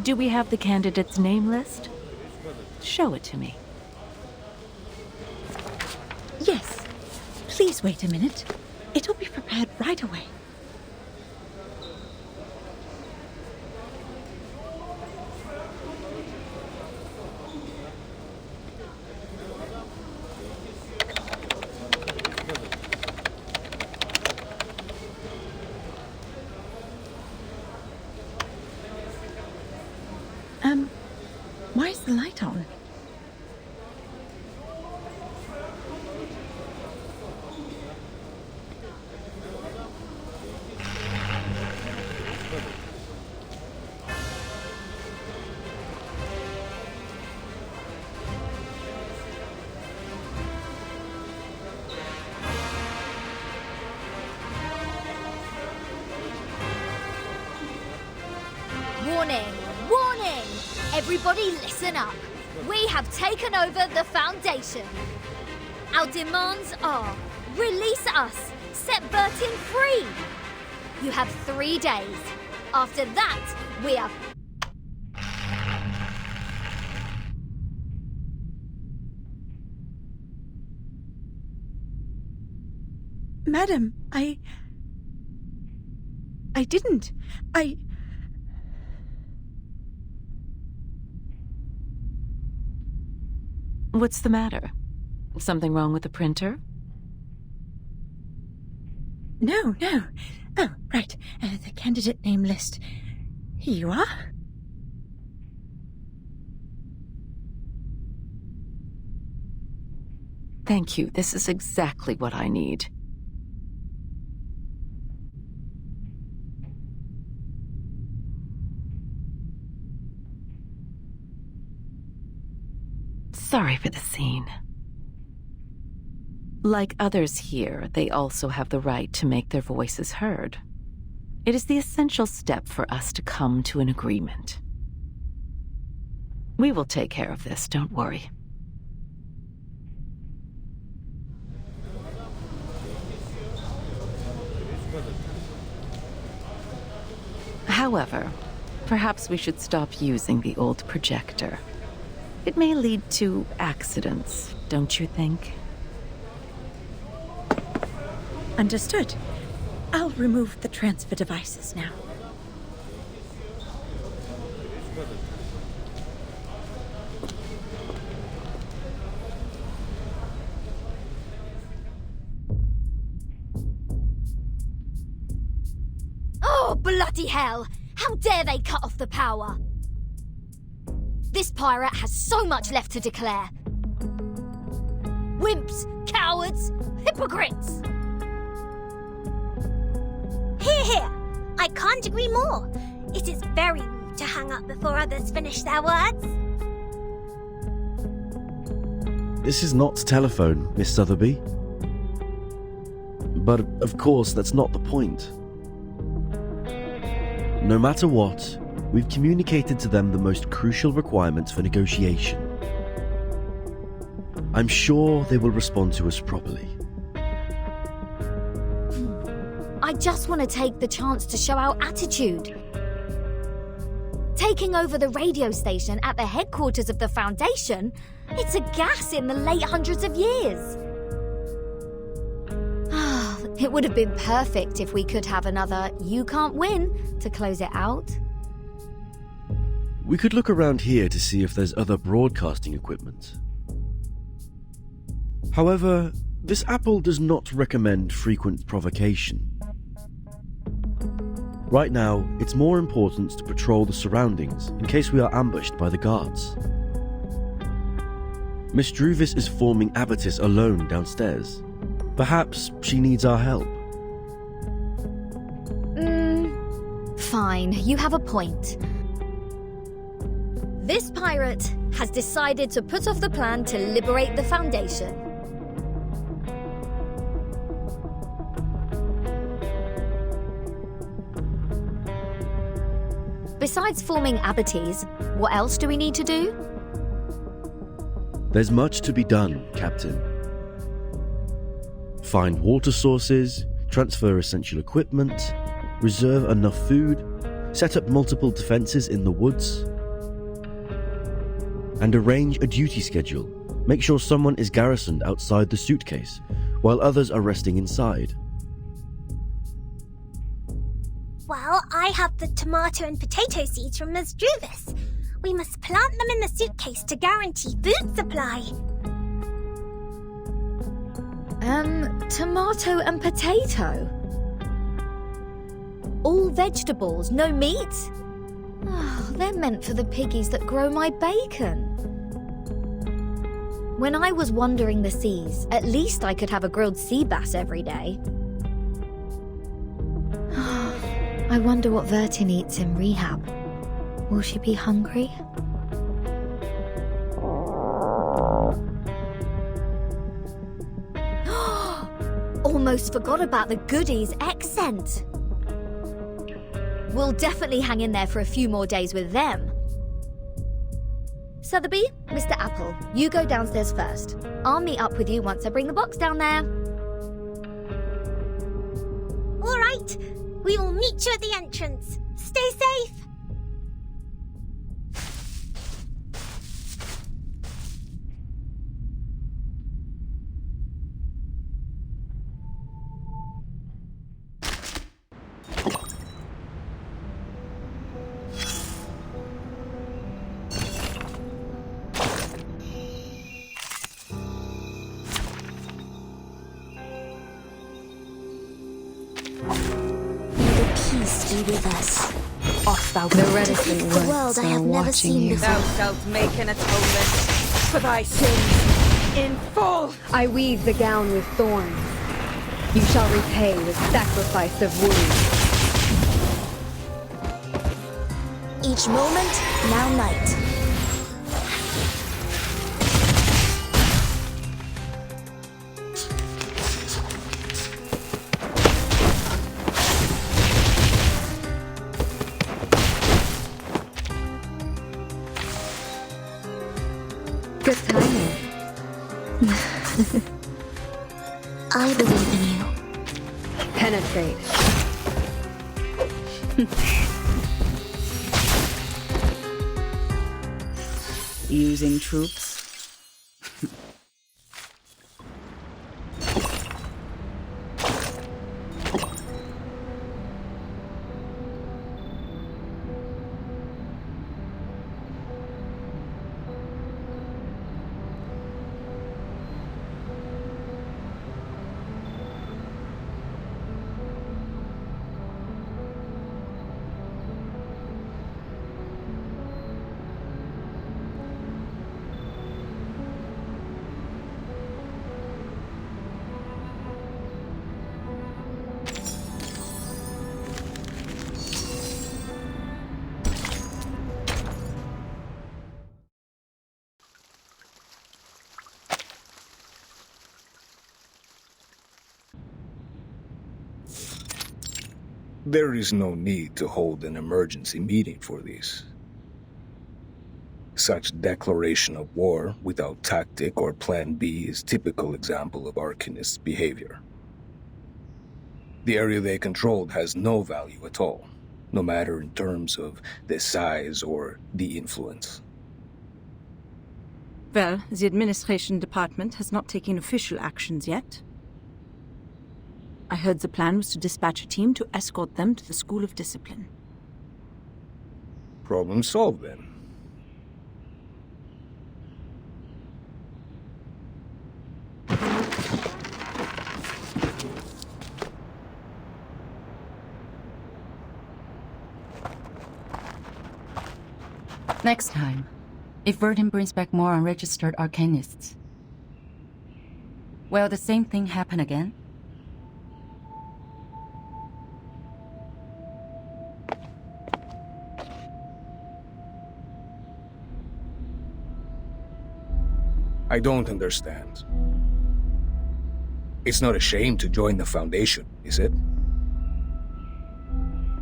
Do we have the candidate's name list? Show it to me.
Yes. Please wait a minute. It'll be prepared right away. Why is the light on?
Warning! Warning! Everybody listen up. We have taken over the Foundation. Our demands are: release us, set Vertin free. You have 3 days. After that, we are...
Madam, I didn't.
What's the matter? Something wrong with the printer?
No. Oh, right. The candidate name list. Here you are.
Thank you. This is exactly what I need. Sorry for the scene. Like others here, they also have the right to make their voices heard. It is the essential step for us to come to an agreement. We will take care of this, don't worry. However, perhaps we should stop using the old projector. It may lead to accidents, don't you think?
Understood. I'll remove the transfer devices now.
Oh, bloody hell! How dare they cut off the power? This pirate has so much left to declare. Wimps, cowards, hypocrites!
Here! I can't agree more. It is very rude to hang up before others finish their words.
This is not telephone, Miss Sotheby. But, of course, that's not the point. No matter what, we've communicated to them the most crucial requirements for negotiation. I'm sure they will respond to us properly.
I just want to take the chance to show our attitude. Taking over the radio station at the headquarters of the Foundation, it's a gas in the late hundreds of years. It would have been perfect if we could have another "you can't win" to close it out.
We could look around here to see if there's other broadcasting equipment. However, this apple does not recommend frequent provocation. Right now, it's more important to patrol the surroundings in case we are ambushed by the guards. Miss Druvis is forming abatis alone downstairs. Perhaps she needs our help.
Fine, you have a point. This pirate has decided to put off the plan to liberate the Foundation. Besides forming abatis, what else do we need to do?
There's much to be done, Captain. Find water sources, transfer essential equipment, reserve enough food, set up multiple defenses in the woods, and arrange a duty schedule. Make sure someone is garrisoned outside the suitcase, while others are resting inside.
Well, I have the tomato and potato seeds from Ms. Druvis. We must plant them in the suitcase to guarantee food supply.
Tomato and potato? All vegetables, no meat? Oh, they're meant for the piggies that grow my bacon. When I was wandering the seas, at least I could have a grilled sea bass every day. I wonder what Vertin eats in rehab. Will she be hungry? Almost forgot about the goodies X sent. We'll definitely hang in there for a few more days with them. Sotheby, Mr. Apple, you go downstairs first. I'll meet up with you once I bring the box down there.
All right, we will meet you at the entrance. Stay safe. With us.
Off thou
The reticent
The world I have never seen before.
Thou shalt make an atonement for thy sins in full.
I weave the gown with thorns. You shall repay with sacrifice of wounds.
Each moment, now night.
Good timing.
I believe in you.
Penetrate.
Using troops.
There is no need to hold an emergency meeting for this. Such declaration of war without tactic or plan B is typical example of Arcanist's behavior. The area they controlled has no value at all, no matter in terms of the size or the influence.
Well, the administration department has not taken official actions yet. I heard the plan was to dispatch a team to escort them to the School of Discipline.
Problem solved then.
Next time, if Vertin brings back more unregistered arcanists, will the same thing happen again?
I don't understand. It's not a shame to join the Foundation, is it?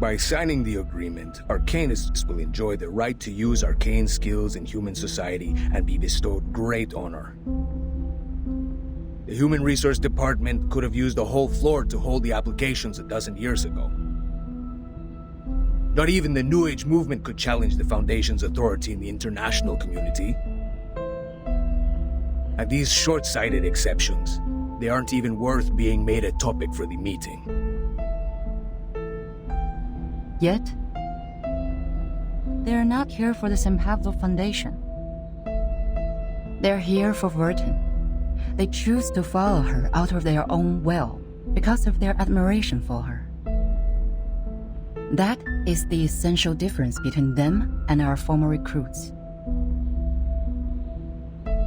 By signing the agreement, Arcanists will enjoy the right to use arcane skills in human society and be bestowed great honor. The Human Resource Department could have used the whole floor to hold the applications a dozen years ago. Not even the New Age movement could challenge the Foundation's authority in the international community. And these short-sighted exceptions, they aren't even worth being made a topic for the meeting.
Yet, they are not here for the San Pablo Foundation. They're here for Vertin. They choose to follow her out of their own will because of their admiration for her. That is the essential difference between them and our former recruits.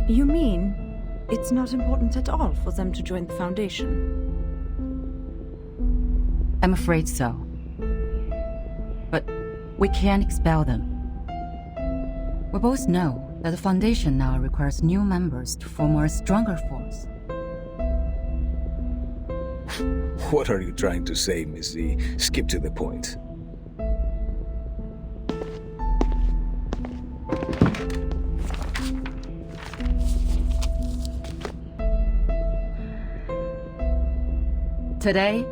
You mean it's not important at all for them to join the Foundation?
I'm afraid so. But we can't expel them. We both know that the Foundation now requires new members to form a stronger force.
What are you trying to say, Miss Z? Skip to the point.
Today,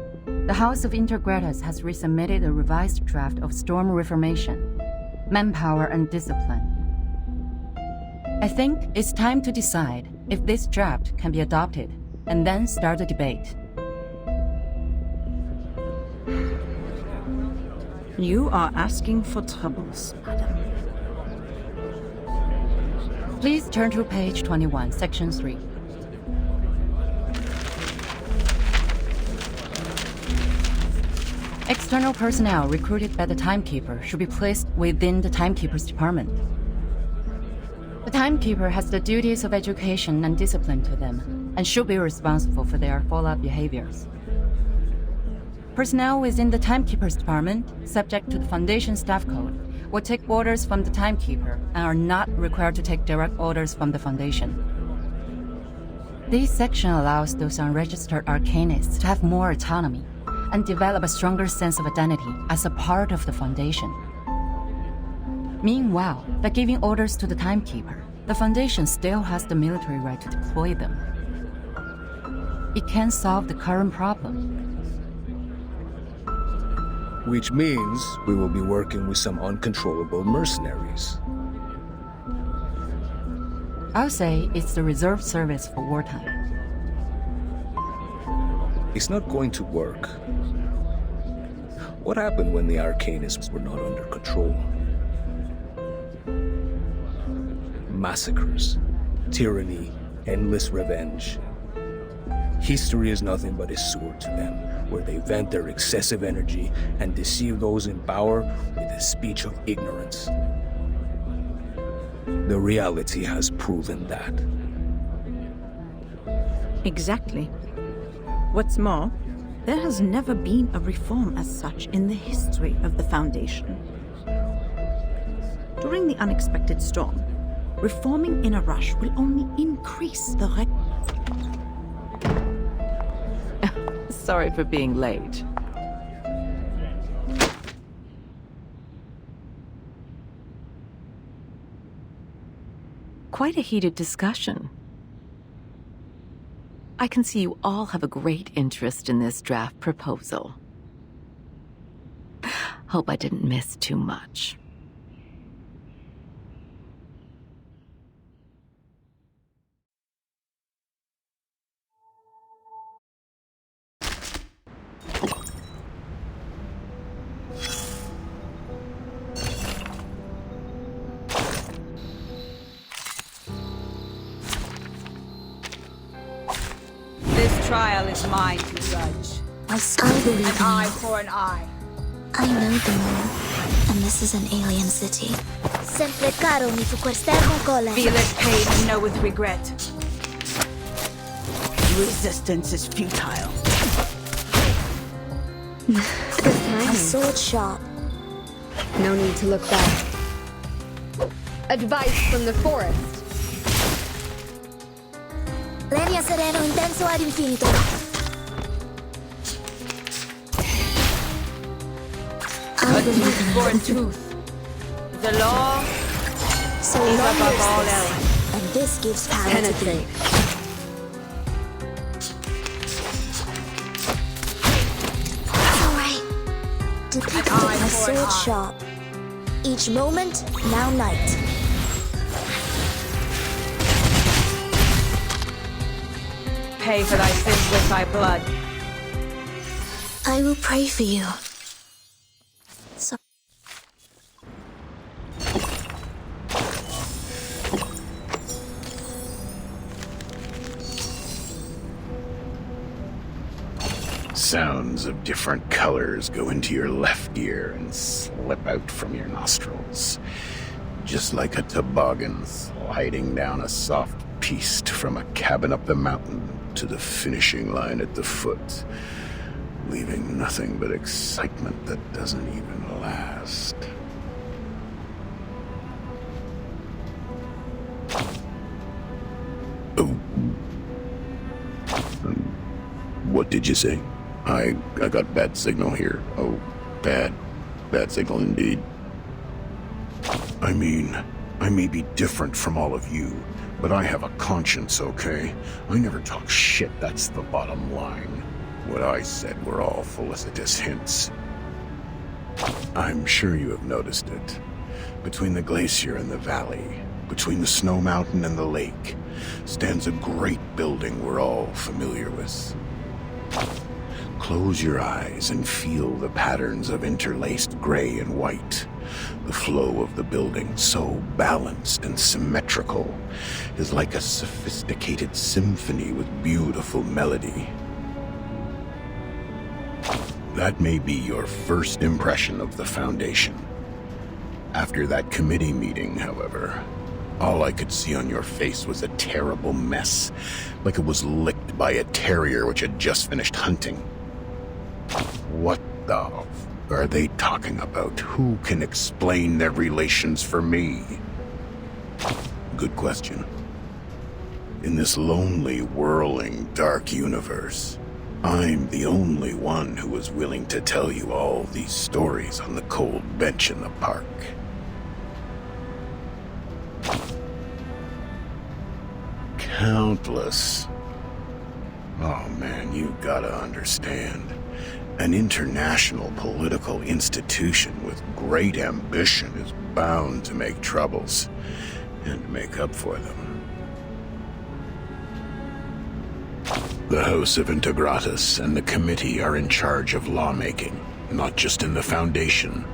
the House of Integratus has resubmitted a revised draft of Storm Reformation, Manpower and Discipline. I think it's time to decide if this draft can be adopted, and then start a debate.
You are asking for troubles, madam.
Please turn to page 21, section 3. External personnel recruited by the Timekeeper should be placed within the Timekeeper's department. The Timekeeper has the duties of education and discipline to them, and should be responsible for their follow-up behaviors. Personnel within the Timekeeper's department, subject to the Foundation Staff Code, will take orders from the Timekeeper and are not required to take direct orders from the Foundation. This section allows those unregistered arcanists to have more autonomy and develop a stronger sense of identity as a part of the Foundation. Meanwhile, by giving orders to the Timekeeper, the Foundation still has the military right to deploy them. It can solve the current problem.
Which means we will be working with some uncontrollable mercenaries.
I'll say it's the reserve service for wartime.
It's not going to work. What happened when the Arcanists were not under control? Massacres, tyranny, endless revenge. History is nothing but a sword to them, where they vent their excessive energy and deceive those in power with a speech of ignorance. The reality has proven that.
Exactly. What's more, there has never been a reform as such in the history of the Foundation. During the unexpected storm, reforming in a rush will only increase the
Sorry for being late. Quite a heated discussion. I can see you all have a great interest in this draft proposal. Hope I didn't miss too much.
Trial is mine to judge.
I believe
an eye for an eye.
I know the moon, and this is an alien city.
Sempre caro mi fu quest'ermo cole.
Feel its pain and know with regret. Resistance is futile.
My sword sharp.
No need to look back. Advice from the forest.
Lenia sereno intenso ad infinito.
A tooth for a tooth. The law
so
is
long
above all
this,
else.
and this gives power
Penetrate.
to It's alright. Depicted my sword sharp. Each moment, now night.
Pay for thy sins with thy blood.
I will pray for you. So
Sounds of different colors go into your left ear and slip out from your nostrils. Just like a toboggan sliding down a soft piste from a cabin up the mountain to the finishing line at the foot, leaving nothing but excitement that doesn't even last. Oh. What did you say? I got bad signal here. Oh, bad signal indeed. I mean, I may be different from all of you, but I have a conscience, okay? I never talk shit, that's the bottom line. What I said were all felicitous hints. I'm sure you have noticed it. Between the glacier and the valley, between the snow mountain and the lake, stands a great building we're all familiar with. Close your eyes and feel the patterns of interlaced gray and white. The flow of the building, so balanced and symmetrical, is like a sophisticated symphony with beautiful melody. That may be your first impression of the Foundation. After that committee meeting, however, all I could see on your face was a terrible mess, like it was licked by a terrier which had just finished hunting. What the f are they talking about? Who can explain their relations for me? Good question. In this lonely, whirling, dark universe, I'm the only one who is willing to tell you all these stories on the cold bench in the park. Countless. Oh man, you gotta understand. An international political institution with great ambition is bound to make troubles, and make up for them. The House of Integratus and the Committee are in charge of lawmaking, not just in the Foundation,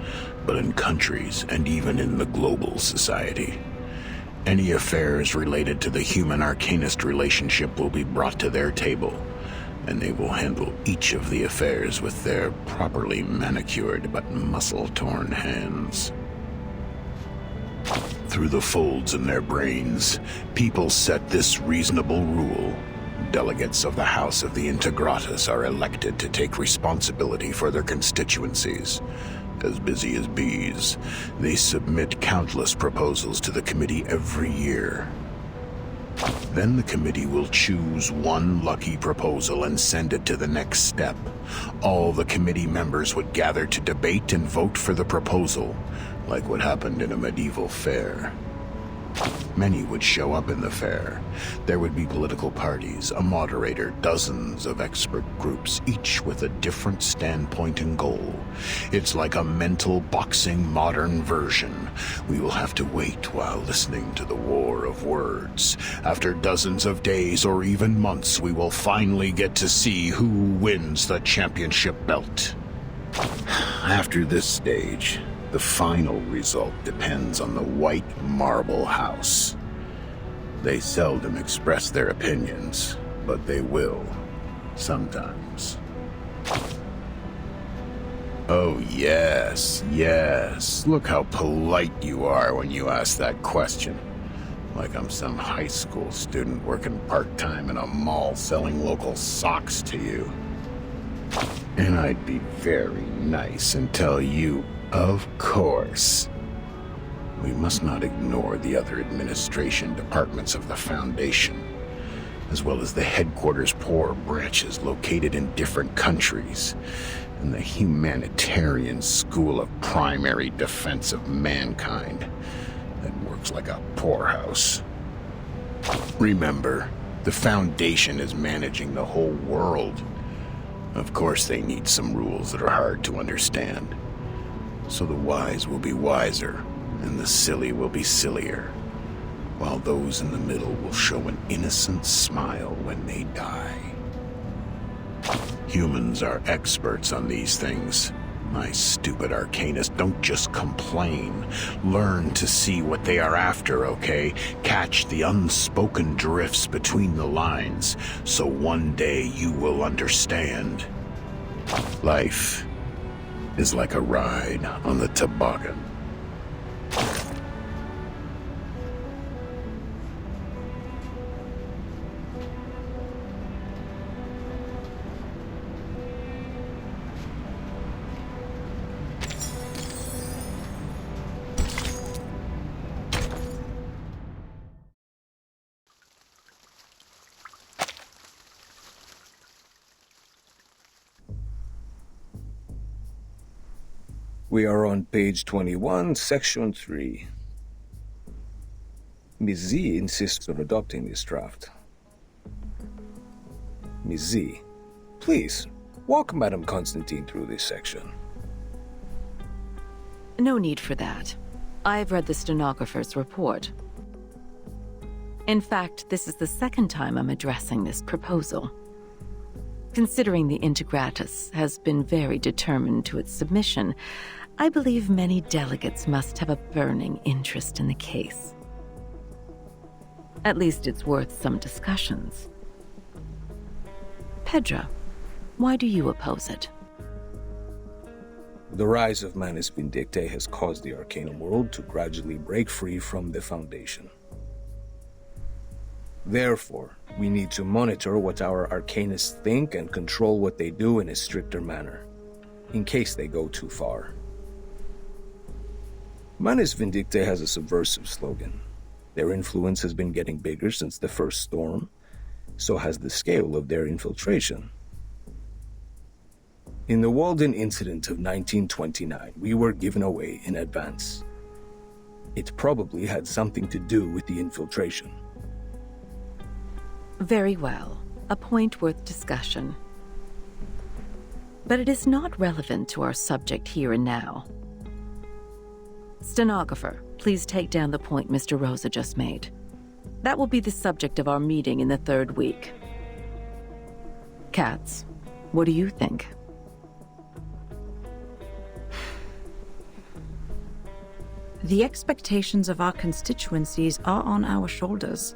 but in countries and even in the global society. Any affairs related to the human-arcanist relationship will be brought to their table, and they will handle each of the affairs with their properly manicured but muscle-torn hands. Through the folds in their brains, people set this reasonable rule. Delegates of the House of the Integratus are elected to take responsibility for their constituencies. As busy as bees, they submit countless proposals to the committee every year. Then the committee will choose one lucky proposal and send it to the next step. All the committee members would gather to debate and vote for the proposal, like what happened in a medieval fair. Many would show up in the fair. There would be political parties, a moderator, dozens of expert groups, each with a different standpoint and goal. It's like a mental boxing modern version. We will have to wait while listening to the war of words. After dozens of days or even months, we will finally get to see who wins the championship belt. After this stage, the final result depends on the White Marble House. They seldom express their opinions, but they will, sometimes. Oh yes, yes. Look how polite you are when you ask that question. Like I'm some high school student working part-time in a mall selling local socks to you. And I'd be very nice and tell you, of course. We must not ignore the other administration departments of the Foundation, as well as the headquarters poor branches located in different countries, and the humanitarian school of primary defense of mankind that works like a poorhouse. Remember, the Foundation is managing the whole world. Of course, they need some rules that are hard to understand. So the wise will be wiser, and the silly will be sillier, while those in the middle will show an innocent smile when they die. Humans are experts on these things. My stupid arcanist, don't just complain. Learn to see what they are after, okay? Catch the unspoken drifts between the lines, so one day you will understand. Life is like a ride on the toboggan.
We are on page 21, section 3. Ms. Z insists on adopting this draft. Ms. Z, please, Walk Madame Constantine through this section.
No need for that. I've read the stenographer's report. In fact, this is the second time I'm addressing this proposal. Considering the Integratus has been very determined to its submission, I believe many delegates must have a burning interest in the case. At least it's worth some discussions. Pedro, why do you oppose it?
The rise of Manus Vindictae has caused the Arcanum world to gradually break free from the Foundation. Therefore, we need to monitor what our Arcanists think and control what they do in a stricter manner, in case they go too far. Manus Vindictae has a subversive slogan. Their influence has been getting bigger since the first storm, so has the scale of their infiltration. In the Walden incident of 1929, we were given away in advance. It probably had something to do with the infiltration.
Very well. A point worth discussion. But it is not relevant to our subject here and now. Stenographer, please take down the point Mr. Rosa just made. That will be the subject of our meeting in the 3rd week. Katz, what do you think?
The expectations of our constituencies are on our shoulders.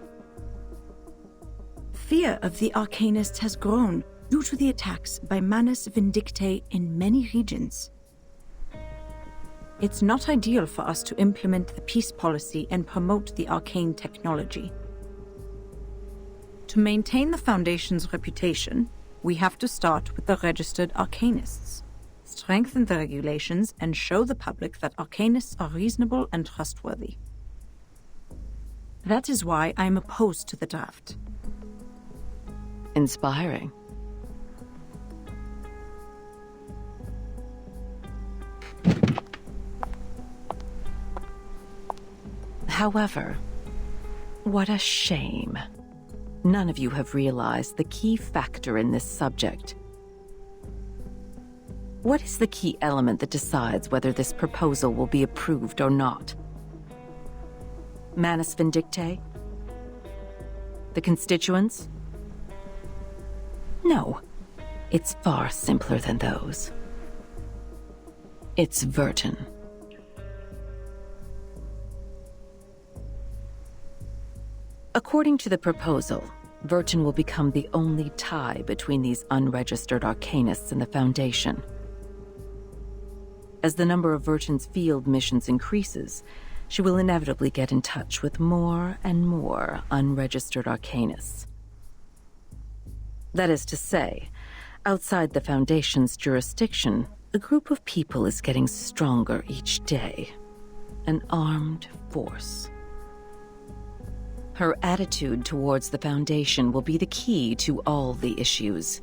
Fear of the Arcanists has grown due to the attacks by Manus Vindictae in many regions. It's not ideal for us to implement the peace policy and promote the arcane technology. To maintain the Foundation's reputation, we have to start with the registered Arcanists, strengthen the regulations, and show the public that Arcanists are reasonable and trustworthy. That is why I am opposed to the draft.
Inspiring. However, what a shame. None of you have realized the key factor in this subject. What is the key element that decides whether this proposal will be approved or not? Manus Vindictae? The constituents? No, it's far simpler than those. It's Vertin. According to the proposal, Vertin will become the only tie between these unregistered Arcanists and the Foundation. As the number of Vertin's field missions increases, she will inevitably get in touch with more and more unregistered Arcanists. That is to say, outside the Foundation's jurisdiction, a group of people is getting stronger each day. An armed force. Her attitude towards the Foundation will be the key to all the issues.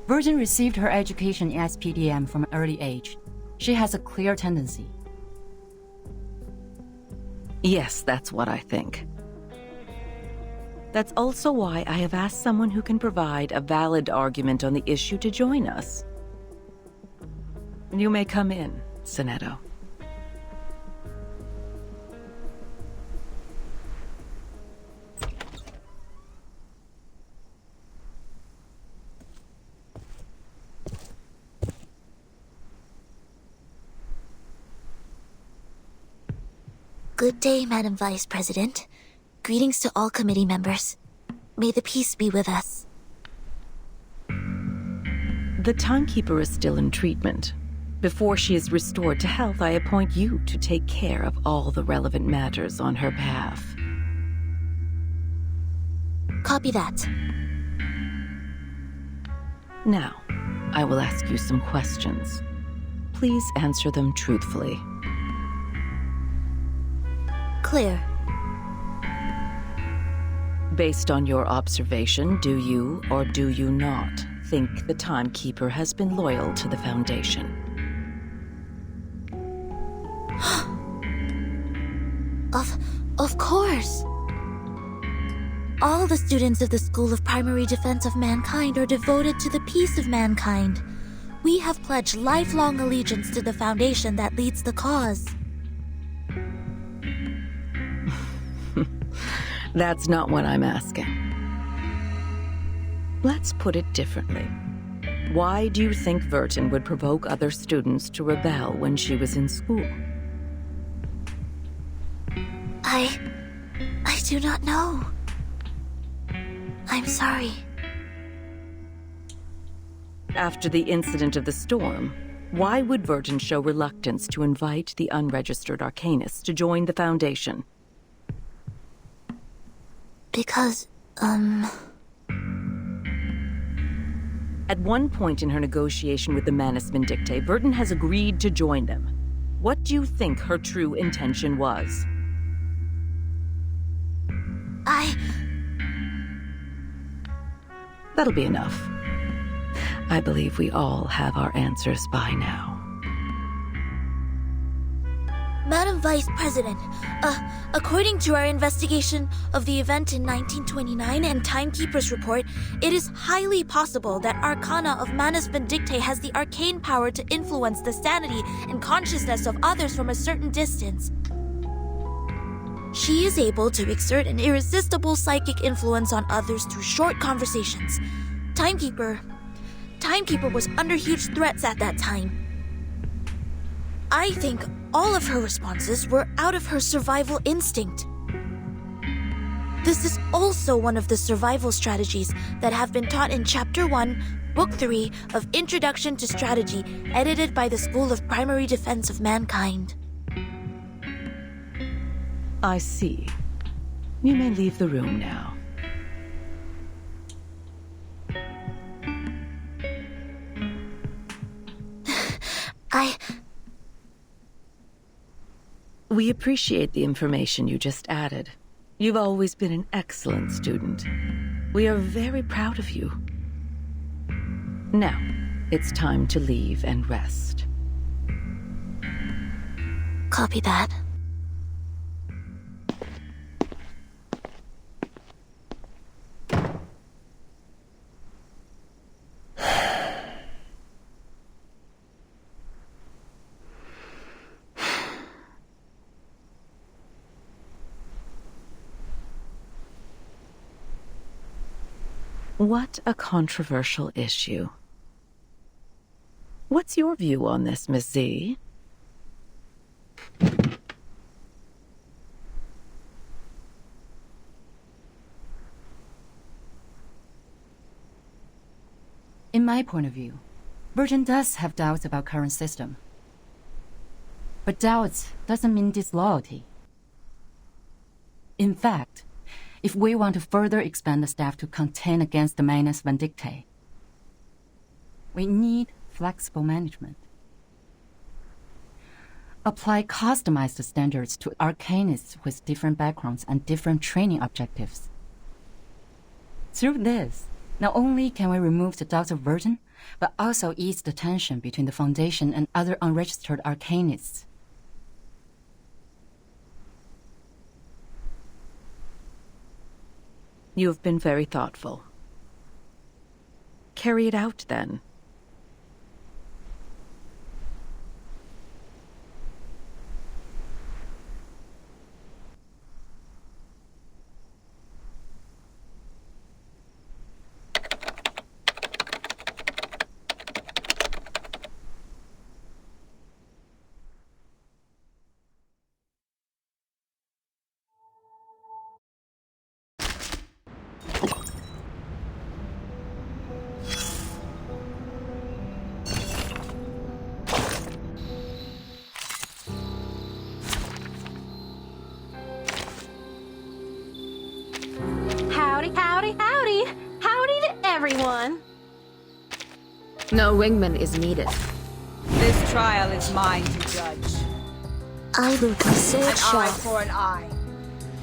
Vertin received her education in SPDM from an early age. She has a clear tendency.
Yes, that's what I think. That's also why I have asked someone who can provide a valid argument on the issue to join us. You may come in, Sonnetto.
Good day, Madam Vice President. Greetings to all committee members. May the peace be with us.
The Timekeeper is still in treatment. Before she is restored to health, I appoint you to take care of all the relevant matters on her behalf.
Copy that.
Now, I will ask you some questions. Please answer them truthfully.
Clear.
Based on your observation, do you or do you not think the Timekeeper has been loyal to the Foundation?
Of course.
All the students of the School of Primary Defense of Mankind are devoted to the peace of mankind. We have pledged lifelong allegiance to the foundation that leads the cause.
That's not what I'm asking. Let's put it differently. Why do you think Vertin would provoke other students to rebel when she was in school?
I do not know. I'm sorry.
After the incident of the storm, why would Vertin show reluctance to invite the unregistered arcanists to join the Foundation?
Because,
At one point in her negotiation with the Manus Vindictae, Vertin has agreed to join them. What do you think her true intention was? That'll be enough. I believe we all have our answers by now.
Madam Vice President, according to our investigation of the event in 1929 and Timekeeper's report, it is highly possible that Arcana of Manus Vindictae has the arcane power to influence the sanity and consciousness of others from a certain distance. She is able to exert an irresistible psychic influence on others through short conversations. Timekeeper was under huge threats at that time. I think all of her responses were out of her survival instinct. This is also one of the survival strategies that have been taught in Chapter 1, Book 3 of Introduction to Strategy, edited by the School of Primary Defense of Mankind.
I see. You may leave the room now. We appreciate the information you just added. You've always been an excellent student. We are very proud of you. Now, it's time to leave and rest.
Copy that.
What a controversial issue. What's your view on this, Miss Z?
In my point of view, Vertin does have doubts about current system. But doubts doesn't mean disloyalty. In fact, if we want to further expand the staff to contend against the Manus Vindictae, we need flexible management. Apply customized standards to arcanists with different backgrounds and different training objectives. Through this, not only can we remove the doubts of Vertin, but also ease the tension between the Foundation and other unregistered arcanists.
You have been very thoughtful. Carry it out, then.
Howdy to everyone.
No wingman is needed.
This trial is mine to judge.
I will consult
An eye
sharp.
for an eye.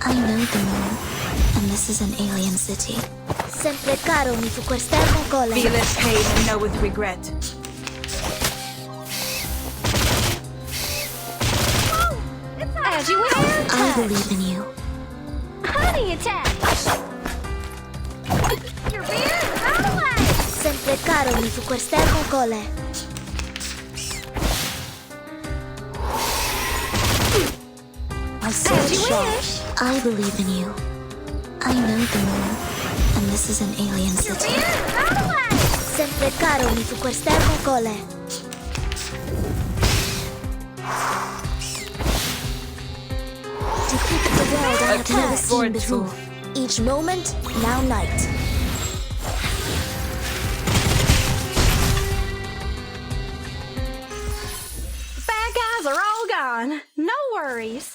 I know the moon, and this is an alien city. Sempre caro mi fu quest'ermo cole.
Feel its pain and know its regret.
As you wish.
I believe in you.
Honey attack.
Sempre caro mi su quest'ermo cole. I saw the shot. I believe in you. I know the moon, and this is an alien city. Sempre caro mi su quest'ermo cole. To keep the world I have never seen before. Each moment, now night.
Bad guys are all gone. No worries.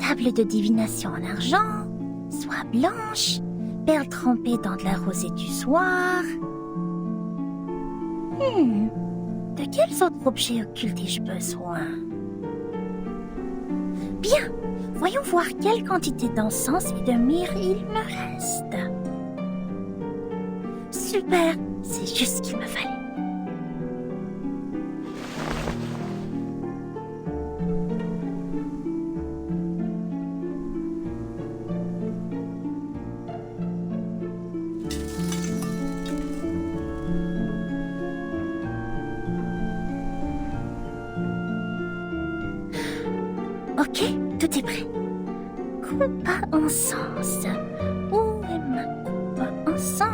Table de divination en argent, soie blanche, perles trempées dans de la rosée du soir. De quels autres objets occultes ai-je besoin? Bien, voyons voir quelle quantité d'encens et de myrrhe il me reste. Super, c'est juste ce qu'il me fallait. Ok, tout est prêt. Coupe à encens. Où est ma coupe à encens?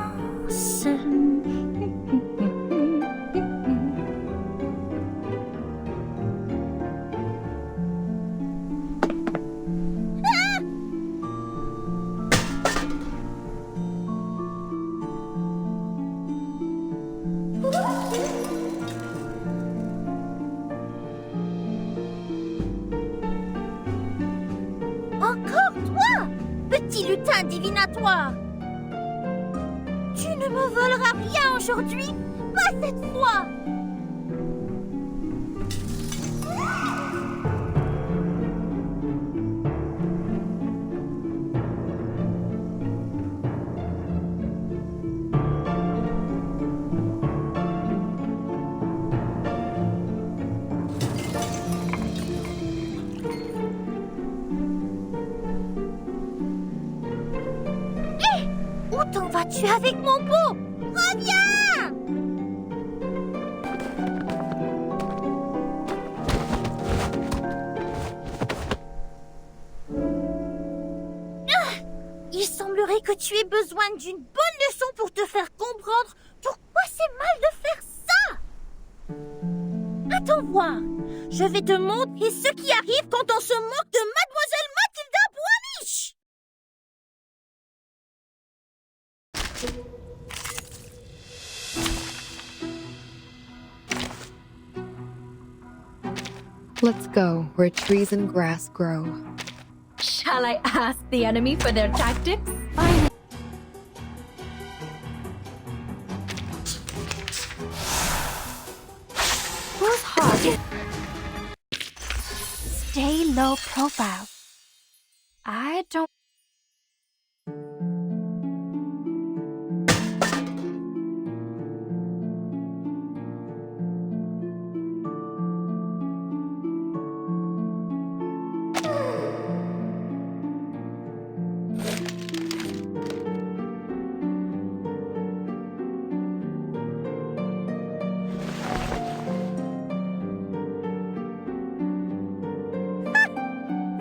Encore toi, petit lutin divinatoire! Tu ne me voleras rien aujourd'hui, pas cette fois! Où t'en vas-tu avec mon pot? Reviens! Il semblerait que tu aies besoin d'une bonne leçon pour te faire comprendre pourquoi c'est mal de faire ça. Attends voir. Je vais te montrer ce qui arrive quand on se moque de Mademoiselle Mathilda Boismiche.
Let's go where trees and grass grow.
Shall I ask the enemy for their tactics?
Whose heart? Stay low profile. I don't.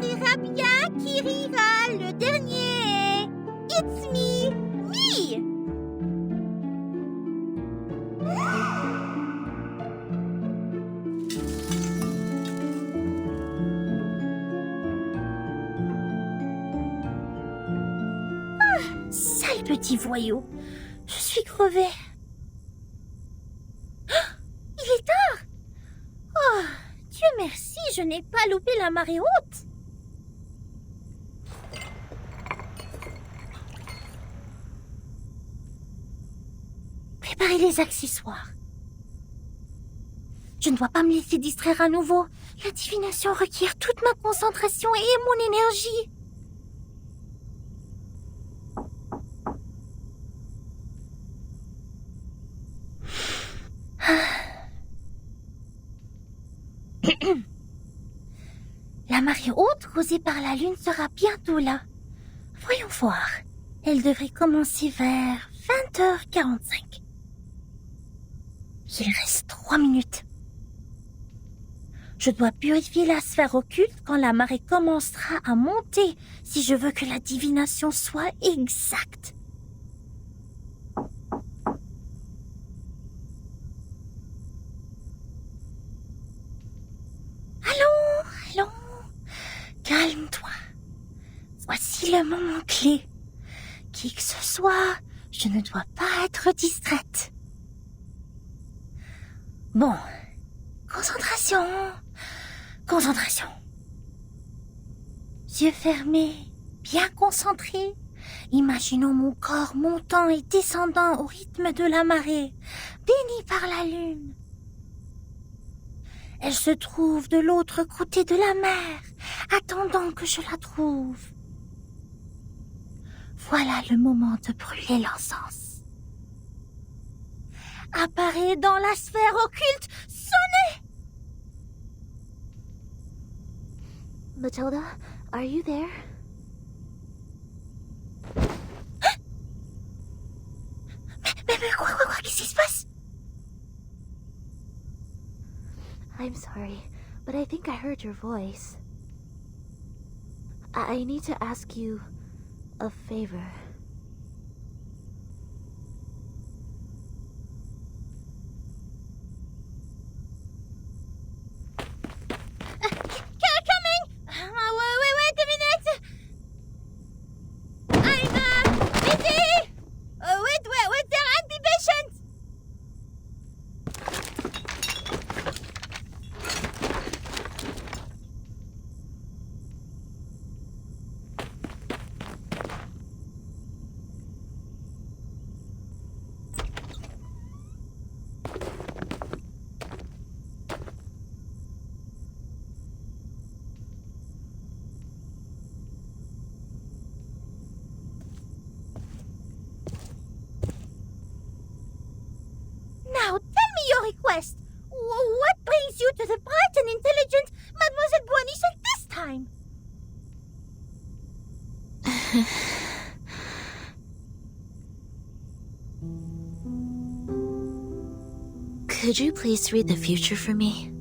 Rira bien qui rira le dernier. It's me, me. Sale petit voyou. Je suis crevée. Il est tard. Oh, Dieu merci, je n'ai pas loupé la marée haute. Préparez les accessoires. Je ne dois pas me laisser distraire à nouveau. La divination requiert toute ma concentration et mon énergie. La marée haute causée par la lune sera bientôt là. Voyons voir. Elle devrait commencer vers 20h45. Il reste 3 minutes. Je dois purifier la sphère occulte quand la marée commencera à monter si je veux que la divination soit exacte. Allons. Calme-toi. Voici le moment clé. Qui que ce soit, je ne dois pas être distraite. Bon. Concentration. Yeux fermés, bien concentrés. Imaginons mon corps montant et descendant au rythme de la marée, béni par la lune. Elle se trouve de l'autre côté de la mer, attendant que je la trouve. Voilà le moment de brûler l'encens. Apparaît dans la sphère occulte, sonnez!
Matilda, are you there?
Mais quoi, qu'est-ce qui se passe?
I'm sorry, but I think I heard your voice. I need to ask you a favor.
Coming! Wait a minute! I'm busy! Wait, there are anti-patients! Now, tell me your request. What brings you to the bright and intelligent Mademoiselle Boisnichel this time?
Could you please read the future for me?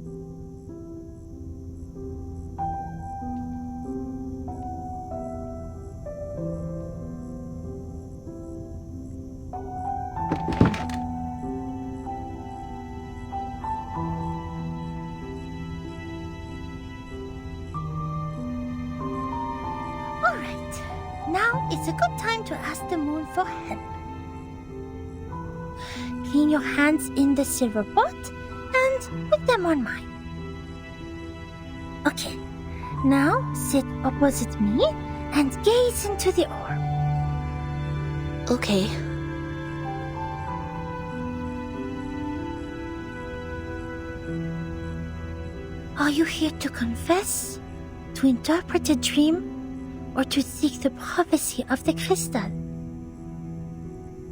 Now is a good time to ask the moon for help. Clean your hands in the silver pot and put them on mine. Okay, now sit opposite me and gaze into the orb.
Okay.
Are you here to confess, to interpret a dream, or to seek the prophecy of the crystal?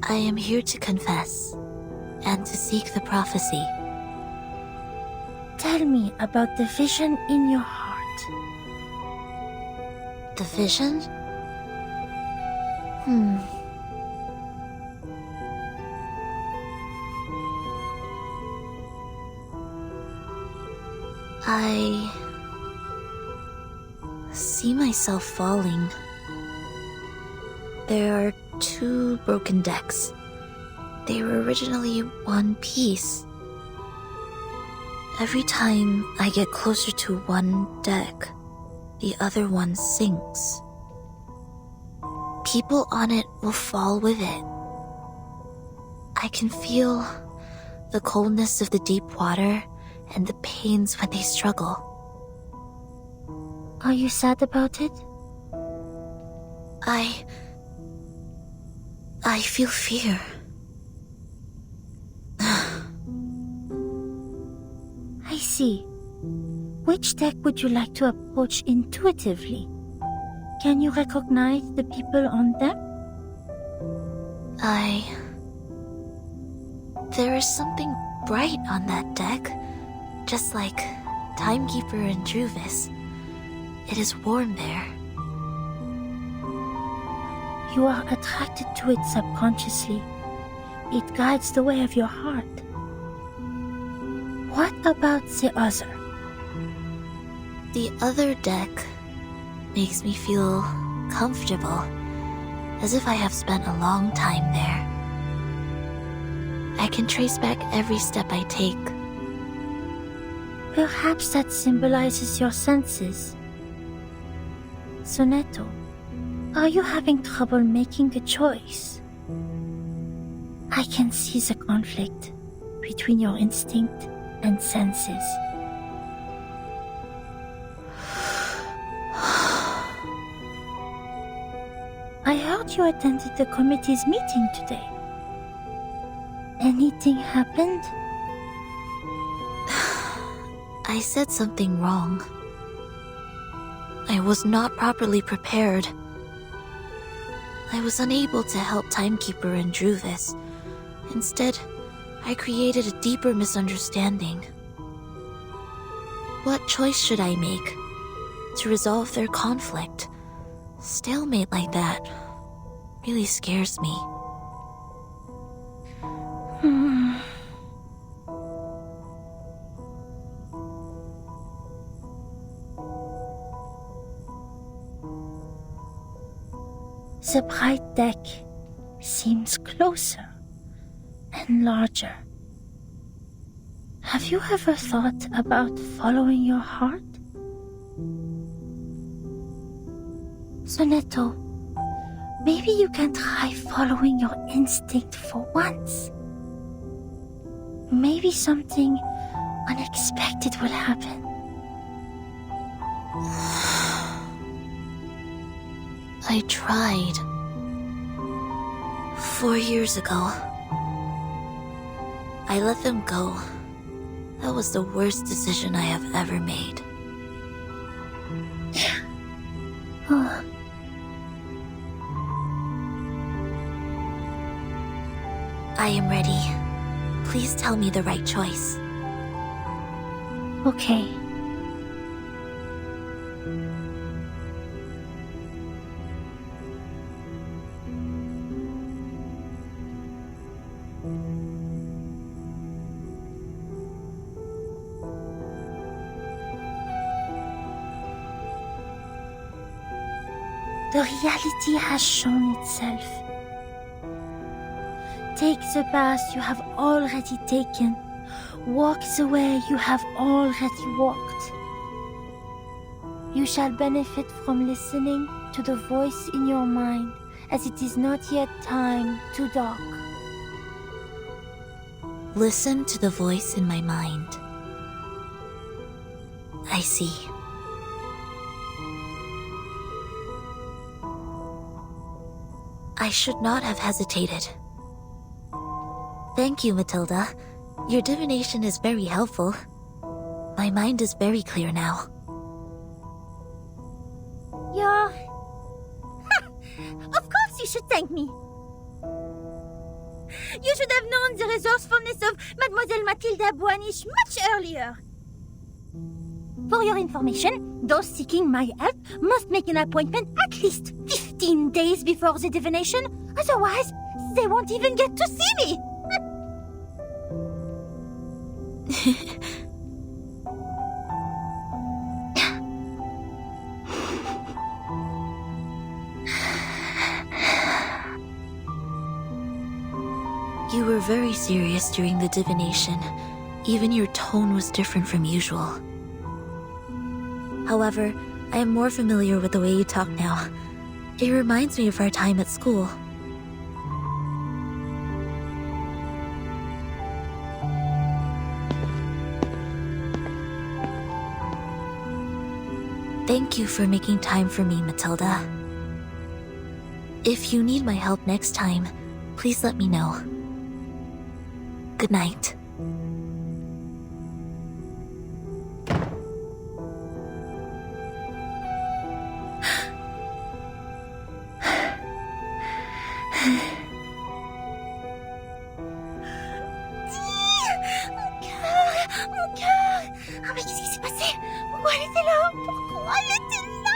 I am here to confess and to seek the prophecy.
Tell me about the vision in your heart.
The vision? I see myself falling. There are 2 broken decks. They were originally one piece. Every time I get closer to one deck, the other one sinks. People on it will fall with it. I can feel the coldness of the deep water and the pains when they struggle.
Are you sad about it?
I feel fear.
see. Which deck would you like to approach intuitively? Can you recognize the people on them?
There is something bright on that deck, just like Timekeeper and Druvis. It is warm there.
You are attracted to it subconsciously. It guides the way of your heart. What about the other?
The other deck makes me feel comfortable, as if I have spent a long time there. I can trace back every step I take.
Perhaps that symbolizes your senses. Sonnetto, are you having trouble making a choice? I can see the conflict between your instinct and senses. I heard you attended the committee's meeting today. Anything happened?
I said something wrong. I was not properly prepared. I was unable to help Timekeeper and Druvis. Instead, I created a deeper misunderstanding. What choice should I make to resolve their conflict? Stalemate like that really scares me.
The bright deck seems closer and larger. Have you ever thought about following your heart? Sonnetto, maybe you can try following your instinct for once. Maybe something unexpected will happen.
I tried. 4 years ago. I let them go. That was the worst decision I have ever made.
Oh.
I am ready. Please tell me the right choice.
Okay. The reality has shown itself. Take the path you have already taken. Walk the way you have already walked. You shall benefit from listening to the voice in your mind, as it is not yet time to dark.
Listen to the voice in my mind. I see. I should not have hesitated. Thank you, Matilda. Your divination is very helpful. My mind is very clear now.
You're... Of course you should thank me. You should have known the resourcefulness of Mademoiselle Mathilda Boanish much earlier. For your information, those seeking my help must make an appointment at least 15 days before the divination. Otherwise, they won't even get to see me.
You were very serious during the divination. Even your tone was different from usual. However, I am more familiar with the way you talk now. It reminds me of our time at school. Thank you for making time for me, Matilda. If you need my help next time, please let me know. Good night.
Mon cœur! Oh, mais qu'est-ce qui s'est passé? Pourquoi elle était là? Pourquoi elle était là?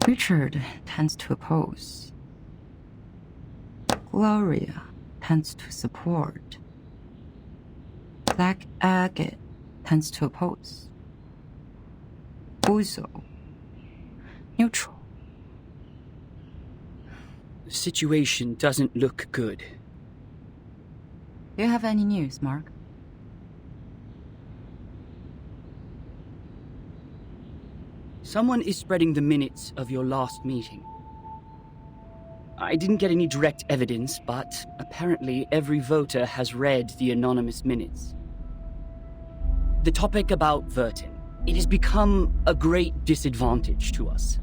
Richard tends to oppose. Gloria tends to support. Black Agate tends to oppose. Uzo, neutral.
The situation doesn't look good.
Do you have any news, Mark?
Someone is spreading the minutes of your last meeting. I didn't get any direct evidence, but apparently every voter has read the anonymous minutes. The topic about Vertin. It has become a great disadvantage to us.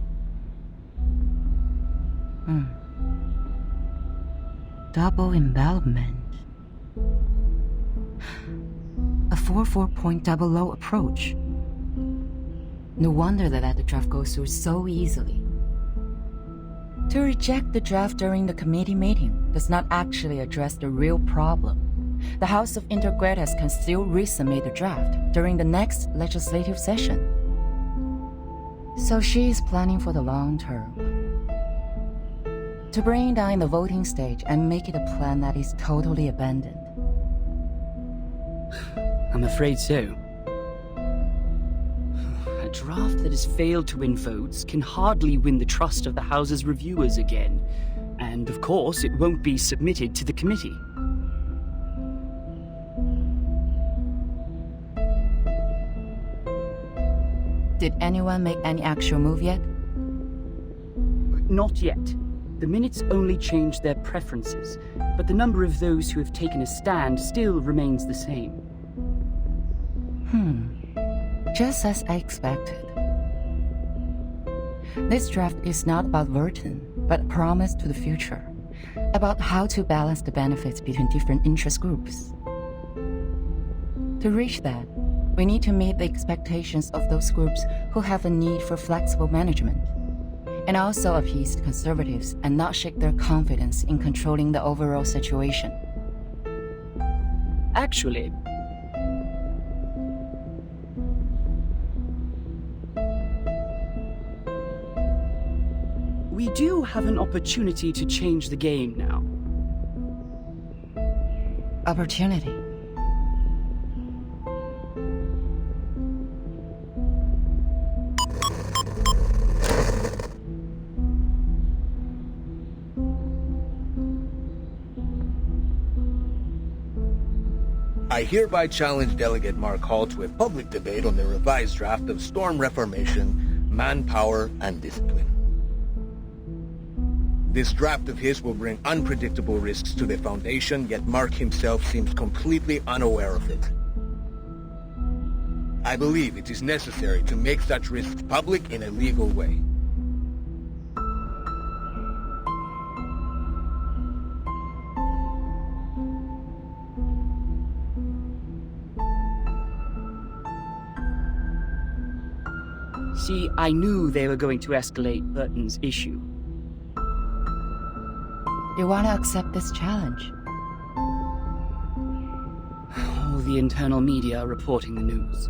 Double envelopment. A 4-4-point double-low approach. No wonder they let the draft go through so easily. To reject the draft during the committee meeting does not actually address the real problem. The House of Indoctrinates can still resubmit the draft during the next legislative session. So she is planning for the long term. To bring it down in the voting stage and make it a plan that is totally abandoned.
I'm afraid so. A draft that has failed to win votes can hardly win the trust of the House's reviewers again. And of course, it won't be submitted to the committee.
Did anyone make any actual move yet?
Not yet. The minutes only changed their preferences, but the number of those who have taken a stand still remains the same.
Just as I expected. This draft is not about Vertin, but a promise to the future. About how to balance the benefits between different interest groups. To reach that, we need to meet the expectations of those groups who have a need for flexible management, and also appease conservatives and not shake their confidence in controlling the overall situation.
Actually, we do have an opportunity to change the game now.
Opportunity?
I hereby challenge Delegate Mark Hall to a public debate on the revised draft of Storm Reformation, Manpower, and Discipline. This draft of his will bring unpredictable risks to the Foundation, yet Mark himself seems completely unaware of it. I believe it is necessary to make such risks public in a legal way.
See, I knew they were going to escalate Vertin's issue.
You want to accept this challenge?
All the internal media are reporting the news.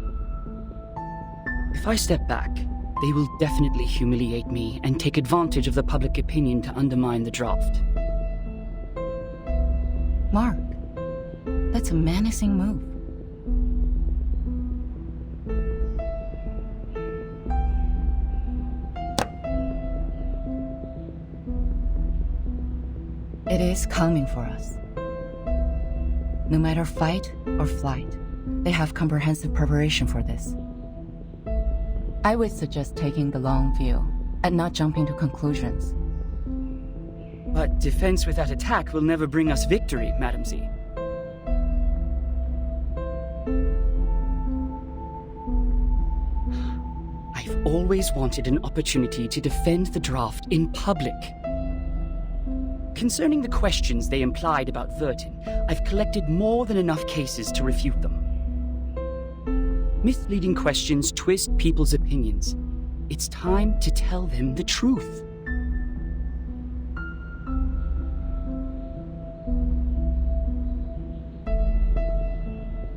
If I step back, They will definitely humiliate me and take advantage of the public opinion to undermine the draft.
Mark, that's a menacing move. It is coming for us. No matter fight or flight, they have comprehensive preparation for this. I would suggest taking the long view and not jumping to conclusions.
But defense without attack will never bring us victory, Madam Z. I've always wanted an opportunity to defend the draft in public. Concerning the questions they implied about Vertin, I've collected more than enough cases to refute them. Misleading questions twist people's opinions. It's time to tell them the truth.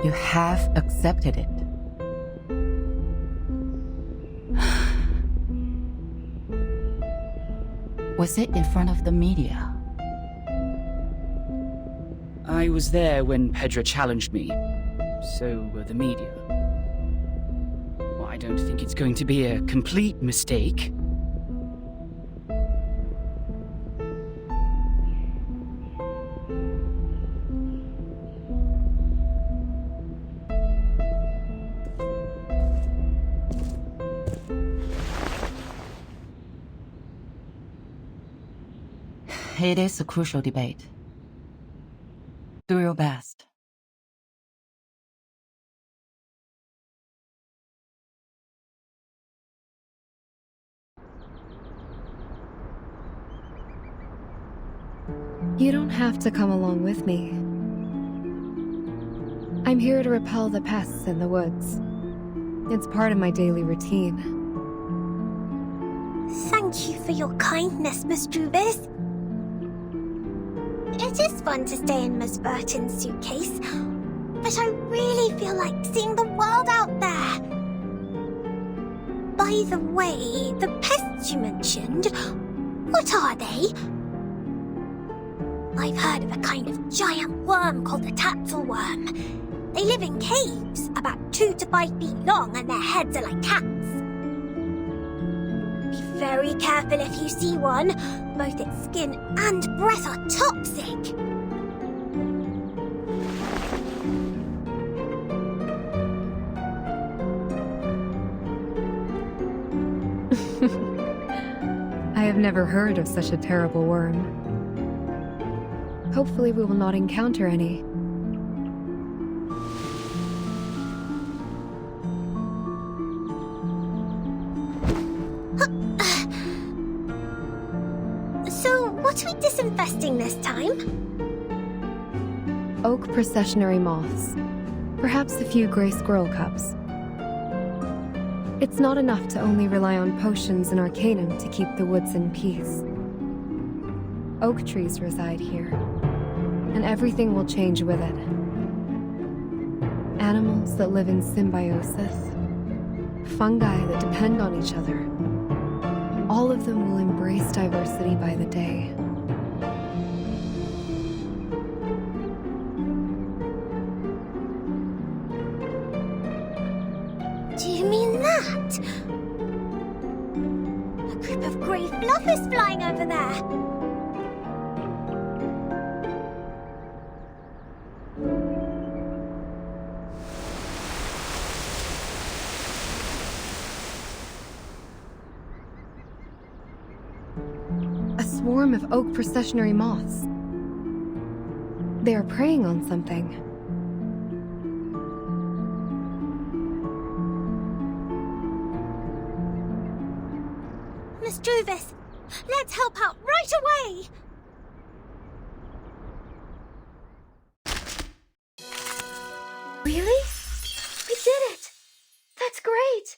You have accepted it. Was it in front of the media?
I was there when Pedra challenged me. So were the media. Well, I don't think it's going to be a complete mistake.
It is a crucial debate. Do your best.
You don't have to come along with me. I'm here to repel the pests in the woods. It's part of my daily routine.
Thank you for your kindness, Miss Druvis. It is fun to stay in Miss Vertin's suitcase, but I really feel like seeing the world out there. By the way, the pests you mentioned, what are they? I've heard of a kind of giant worm called the tatzelworm. They live in caves, about 2 to 5 feet long, and their heads are like cats. Be very careful if you see one. Both its skin and breath are toxic.
I have never heard of such a terrible worm. Hopefully we will not encounter any.
So, what are we disinfesting this time?
Oak processionary moths. Perhaps a few gray squirrel cubs. It's not enough to only rely on potions and arcanum to keep the woods in peace. Oak trees reside here, and everything will change with it. Animals that live in symbiosis, fungi that depend on each other. All of them will embrace diversity by the day.
Do you mean that? A group of grey fluff is flying over there.
A swarm of oak processionary moths. They are preying on something.
Miss Druvis, let's help out right away!
Really? We did it! That's great!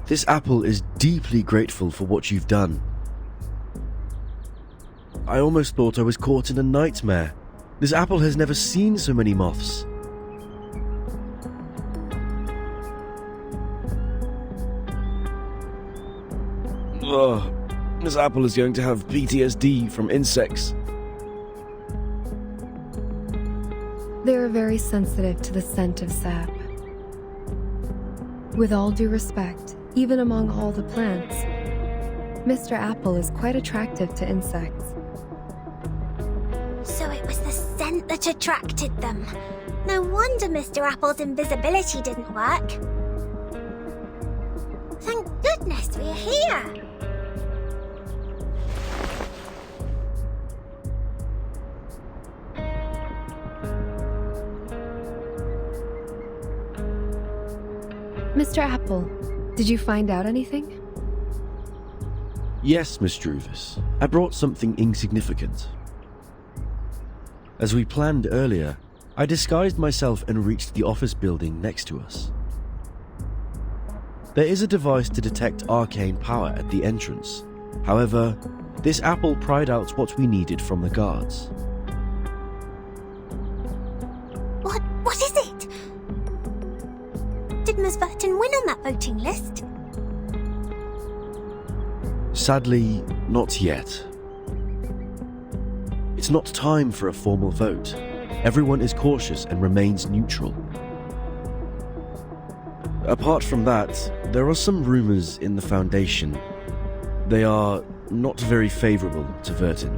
This apple is deeply grateful for what you've done. I almost thought I was caught in a nightmare. This apple has never seen so many moths. This apple is going to have PTSD from insects.
They are very sensitive to the scent of sap. With all due respect, even among all the plants, Mr. Apple is quite attractive to insects.
So it was the scent that attracted them. No wonder Mr. Apple's invisibility didn't work. Thank goodness we're here.
Mr. Apple, did you find out anything?
Yes, Miss Druvis. I brought something insignificant. As we planned earlier, I disguised myself and reached the office building next to us. There is a device to detect arcane power at the entrance. However, this apple pried out what we needed from the guards.
What is it? Did Ms. Vertin win on that voting list?
Sadly, not yet. It's not time for a formal vote. Everyone is cautious and remains neutral. Apart from that, there are some rumors in the Foundation. They are not very favorable to Vertin.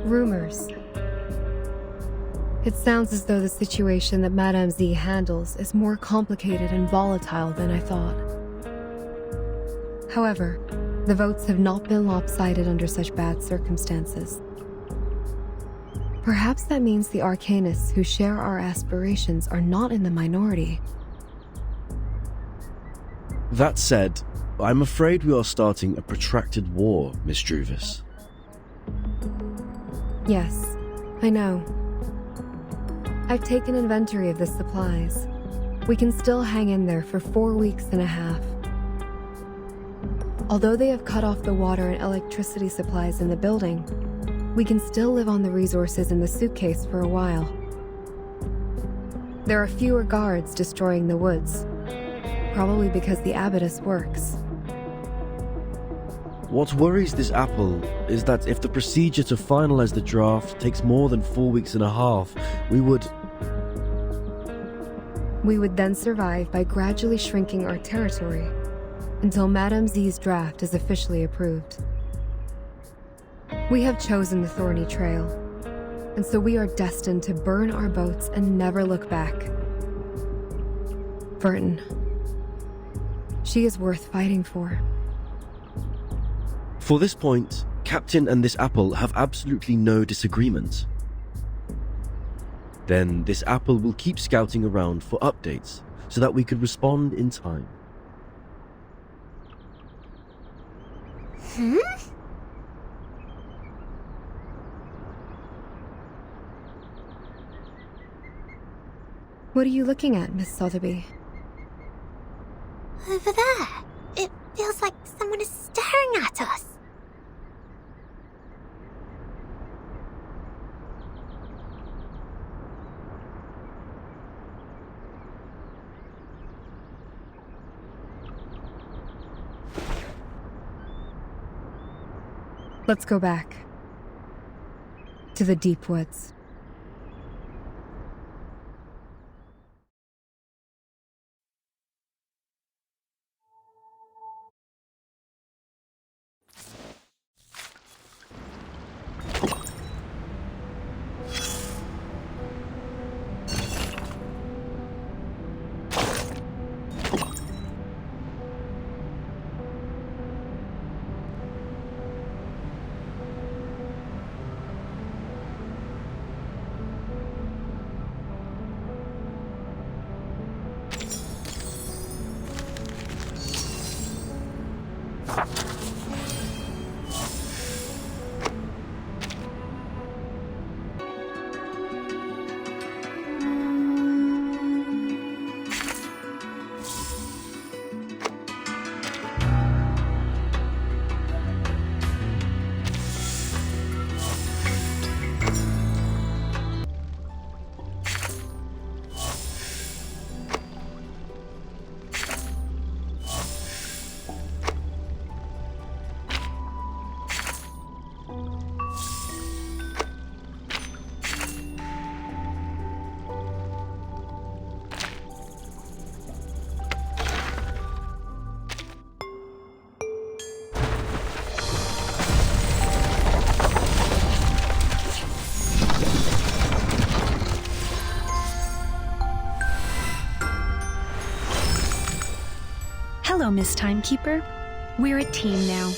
Rumors. It sounds as though the situation that Madame Z handles is more complicated and volatile than I thought. However, the votes have not been lopsided under such bad circumstances. Perhaps that means the Arcanists who share our aspirations are not in the minority.
That said, I'm afraid we are starting a protracted war, Miss Druvis.
Yes, I know. I've taken inventory of the supplies. We can still hang in there for 4 weeks and a half. Although they have cut off the water and electricity supplies in the building, we can still live on the resources in the suitcase for a while. There are fewer guards destroying the woods, probably because the abattis works.
What worries this apple is that if the procedure to finalize the draft takes more than 4 weeks and a half, we would
then survive by gradually shrinking our territory until Madame Z's draft is officially approved. We have chosen the thorny trail, and so we are destined to burn our boats and never look back. Vertin. She is worth fighting for.
For this point, Captain and this apple have absolutely no disagreement. Then this apple will keep scouting around for updates so that we could respond in time.
What are you looking at, Miss Sotheby?
Over there. It feels like someone is staring at us.
Let's go back. To the deep woods.
promise, Timekeeper. We're a team now.